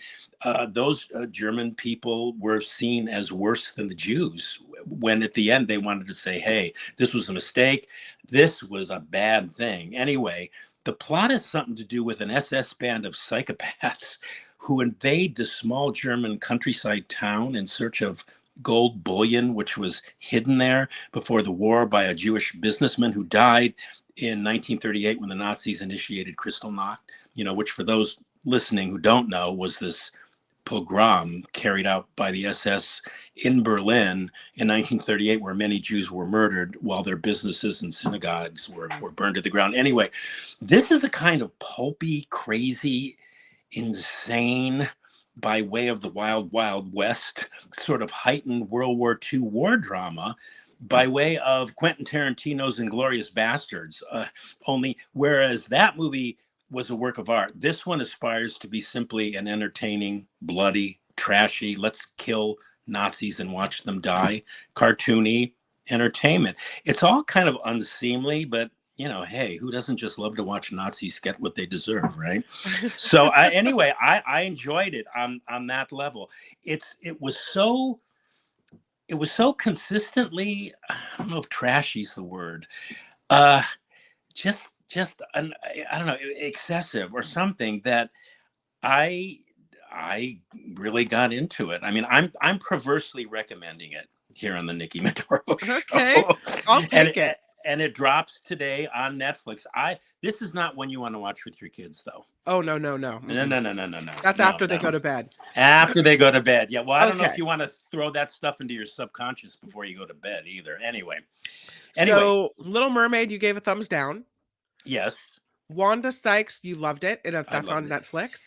those German people were seen as worse than the Jews, when at the end they wanted to say, hey, this was a mistake. This was a bad thing. Anyway, the plot has something to do with an SS band of psychopaths who invade the small German countryside town in search of gold bullion, which was hidden there before the war by a Jewish businessman who died in 1938 when the Nazis initiated Kristallnacht, which for those listening who don't know was this pogrom carried out by the SS in Berlin in 1938, where many Jews were murdered while their businesses and synagogues were burned to the ground. Anyway, this is the kind of pulpy, crazy, insane, by way of the Wild Wild West, sort of heightened World War II war drama, by way of Quentin Tarantino's Inglourious Bastards. Only whereas that movie was a work of art, this one aspires to be simply an entertaining, bloody, trashy, let's kill Nazis and watch them die, cartoony entertainment. It's all kind of unseemly, but hey, who doesn't just love to watch Nazis get what they deserve, right? So anyway, I enjoyed it on that level. It was so consistently, I don't know if trashy is the word, just I don't know, excessive or something, that I really got into it. I mean, I'm perversely recommending it here on the Nikki Maduro Show. Okay, I'll take it. And it drops today on Netflix. This is not one you want to watch with your kids, though. Oh, no. No. That's after they go to bed. After they go to bed. Yeah. Well, I don't know if you want to throw that stuff into your subconscious before you go to bed either. Anyway. So, Little Mermaid, you gave a thumbs down. Yes. Wanda Sykes, you loved it. That's on Netflix.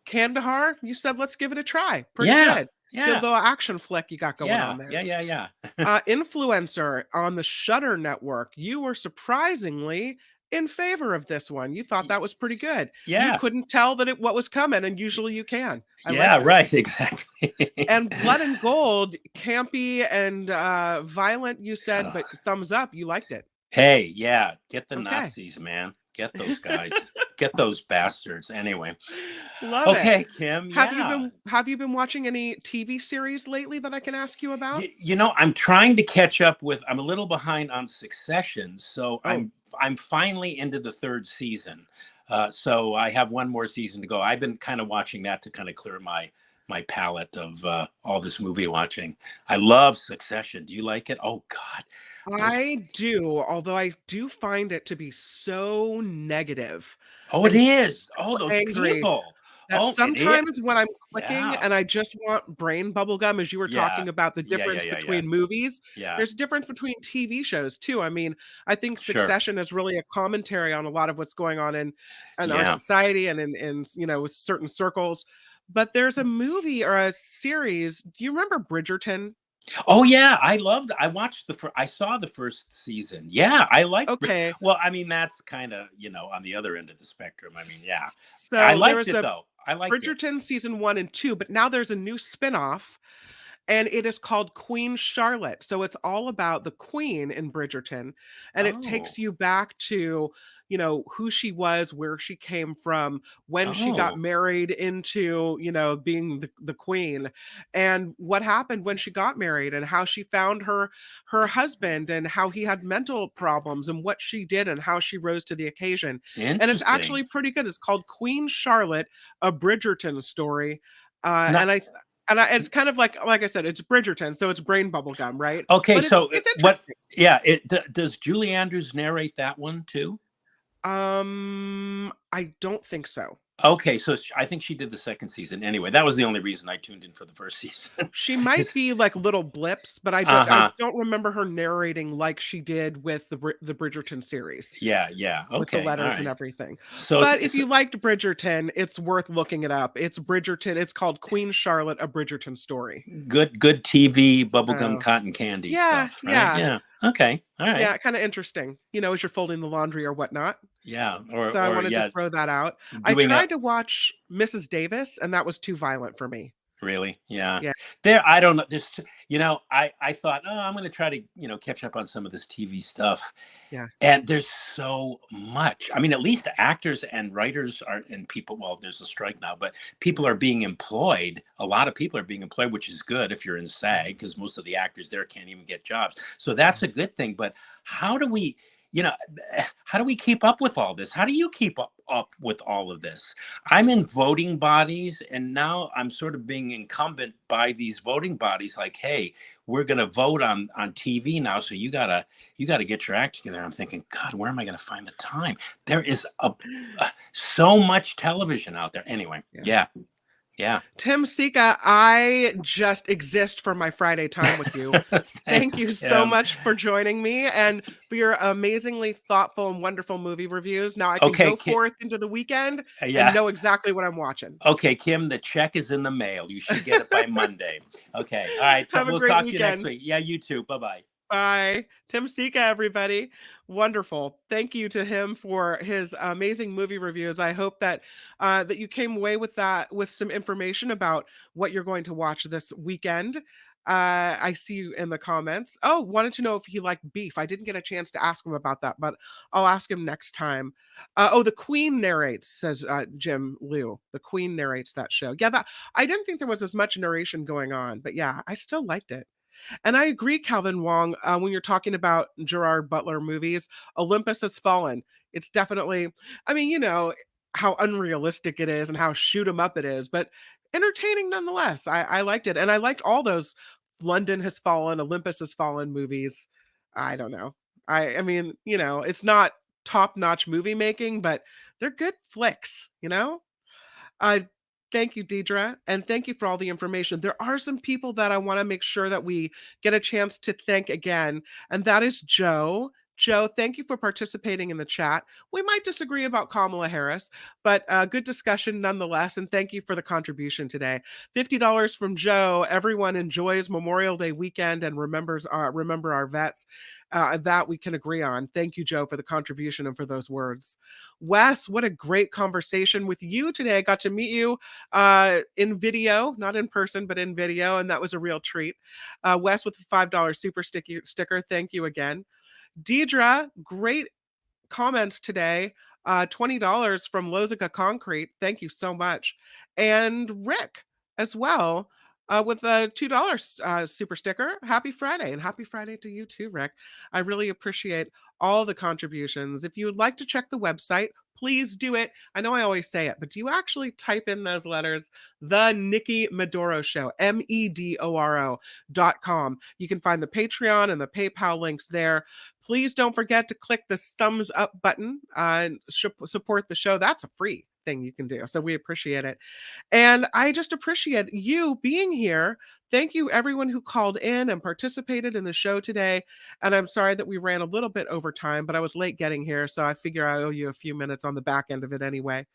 Kandahar, you said, let's give it a try. Pretty good. Yeah. Good little action flick you got going on there. Yeah. Influencer on the Shudder network. You were surprisingly in favor of this one. You thought that was pretty good. Yeah. You couldn't tell that what was coming, and usually you can. Right. Exactly. And Blood and Gold, campy and violent, you said, but thumbs up. You liked it. Hey, yeah. Get the Nazis, man. Get those guys. Get those bastards. Anyway. Love it. Okay, Kim. Have you been watching any TV series lately that I can ask you about? I'm trying to catch up with. I'm a little behind on Succession, so I'm finally into the 3rd season. So I have one more season to go. I've been kind of watching that to kind of clear my palette of all this movie watching. I love Succession. Do you like it? Oh God. I do, although I do find it to be so negative. Oh, it and is. so Oh, those angry people. that Oh, it is. sometimes when I'm clicking Yeah. and I just want brain bubble gum, as you were Yeah. talking about the difference between movies, Yeah. there's a difference between TV shows too. I mean, I think Sure. Succession is really a commentary on a lot of what's going on in our Yeah. society and in with certain circles. But there's a movie or a series. Do you remember Bridgerton? Oh yeah, I watched I saw the 1st season. Yeah, I liked. Okay. Well, I mean, that's kind of on the other end of the spectrum. I mean, yeah, So I there liked was it a though. I liked it. Bridgerton season 1 and 2, but now there's a new spin-off, and it is called Queen Charlotte. So it's all about the queen in Bridgerton, and it takes Oh, you back to, who she was, where she came from, when she got oh, married into, being the queen, and what happened when she got married, and how she found her husband, and how he had mental problems, and what she did, and how she rose to the occasion. And it's interesting. actually pretty good. It's called Queen Charlotte, a Bridgerton story. No, It's kind of like I said, it's Bridgerton, so it's brain bubble gum, right? okay, But so it's what? interesting. Yeah, does Julie Andrews narrate that one too? I don't think so. Okay, so I think she did the 2nd season. Anyway, that was the only reason I tuned in for the 1st season. She might be like little blips, but I don't remember her narrating like she did with the Bridgerton series. Yeah. With the Okay. letters All and right. everything. So But if you liked Bridgerton, it's worth looking it up. It's Bridgerton. It's called Queen Charlotte, a Bridgerton story. good TV bubblegum cotton candy stuff, right? Yeah. Okay. All right. Yeah, kind of interesting. As you're folding the laundry or whatnot. Yeah. So I wanted to throw that out. I doing tried to watch Mrs. Davis, and that was too violent for me. Really? Yeah. Yeah. I don't know. This, I thought, oh, I'm going to try to, catch up on some of this TV stuff. Yeah. And there's so much. I mean, at least the actors and writers and people, well, there's a strike now, but people are being employed. A lot of people are being employed, which is good if you're in SAG, because most of the actors there can't even get jobs. So that's a good thing. But how do we keep up with all this? How do you keep up with all of this? I'm in voting bodies, and now I'm sort of being incumbent by these voting bodies. Like, hey, we're going to vote on TV now, so you gotta get your act together. I'm thinking, God, where am I going to find the time? There is so much television out there. Anyway, yeah. Tim Sika, I just exist for my Friday time with you. Thank you so much for joining me and for your amazingly thoughtful and wonderful movie reviews. Now I can go forth into the weekend and know exactly what I'm watching. Okay, Kim, the check is in the mail. You should get it by Monday. Okay. All right. We'll talk to you next week. Yeah, you too. Bye-bye. Bye. Tim Sika, everybody. Wonderful. Thank you to him for his amazing movie reviews. I hope that that you came away with some information about what you're going to watch this weekend. I see you in the comments. Oh, wanted to know if he liked beef. I didn't get a chance to ask him about that, but I'll ask him next time. The Queen narrates, says Jim Liu. The Queen narrates that show. Yeah, I didn't think there was as much narration going on, but yeah, I still liked it. And I agree, Calvin Wong, when you're talking about Gerard Butler movies, Olympus Has Fallen. It's definitely, I mean, how unrealistic it is and how shoot 'em up it is, but entertaining nonetheless. I liked it. And I liked all those London Has Fallen, Olympus Has Fallen movies. I don't know. I mean, it's not top-notch movie making, but they're good flicks, Thank you, Deidre, and thank you for all the information. There are some people that I want to make sure that we get a chance to thank again, and that is Joe. Joe, thank you for participating in the chat. We might disagree about Kamala Harris, but good discussion nonetheless, and thank you for the contribution today. $50 from Joe. Everyone enjoys Memorial Day weekend and remember our vets. That we can agree on. Thank you, Joe, for the contribution and for those words. Wes, what a great conversation with you today. I got to meet you in video, not in person, but in video, and that was a real treat. Wes with the $5 super sticker. Thank you again. Deidre, great comments today. $20 from Lozica Concrete. Thank you so much. And Rick as well, with a $2 super sticker. Happy Friday, and happy Friday to you too, Rick. I really appreciate all the contributions. If you would like to check the website, please do it. I know I always say it, but do you actually type in those letters? The Nikki Medoro Show, MEDORO.com. You can find the Patreon and the PayPal links there. Please don't forget to click the thumbs up button and support the show. That's a free thing you can do. So we appreciate it. And I just appreciate you being here. Thank you, everyone who called in and participated in the show today. And I'm sorry that we ran a little bit over time, but I was late getting here. So I figure I owe you a few minutes on the back end of it anyway.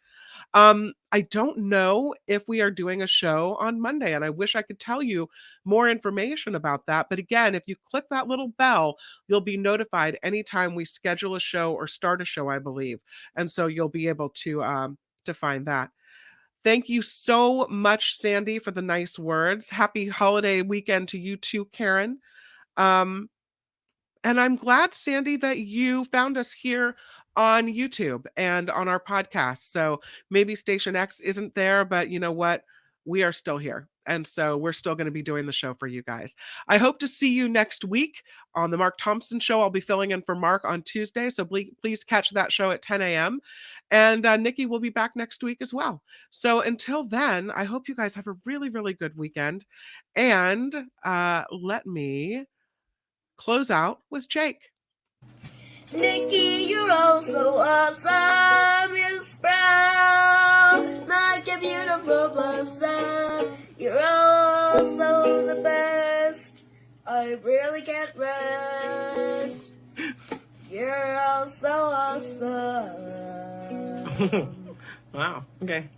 I don't know if we are doing a show on Monday, and I wish I could tell you more information about that. But again, if you click that little bell, you'll be notified anytime we schedule a show or start a show, I believe. And so you'll be able to find that. Thank you so much, Sandy, for the nice words. Happy holiday weekend to you too, Karen. And I'm glad, Sandy, that you found us here on YouTube and on our podcast. So maybe Station X isn't there, but you know what? We are still here. And so we're still going to be doing the show for you guys. I hope to see you next week on the Mark Thompson Show. I'll be filling in for Mark on Tuesday. So please catch that show at 10 a.m. And Nikki will be back next week as well. So until then, I hope you guys have a really, really good weekend. And let me close out with Jake. Nikki, you're all so awesome. You're proud, like a beautiful blossom. You're also the best. I really can't rest. You're all so awesome. Wow. Okay.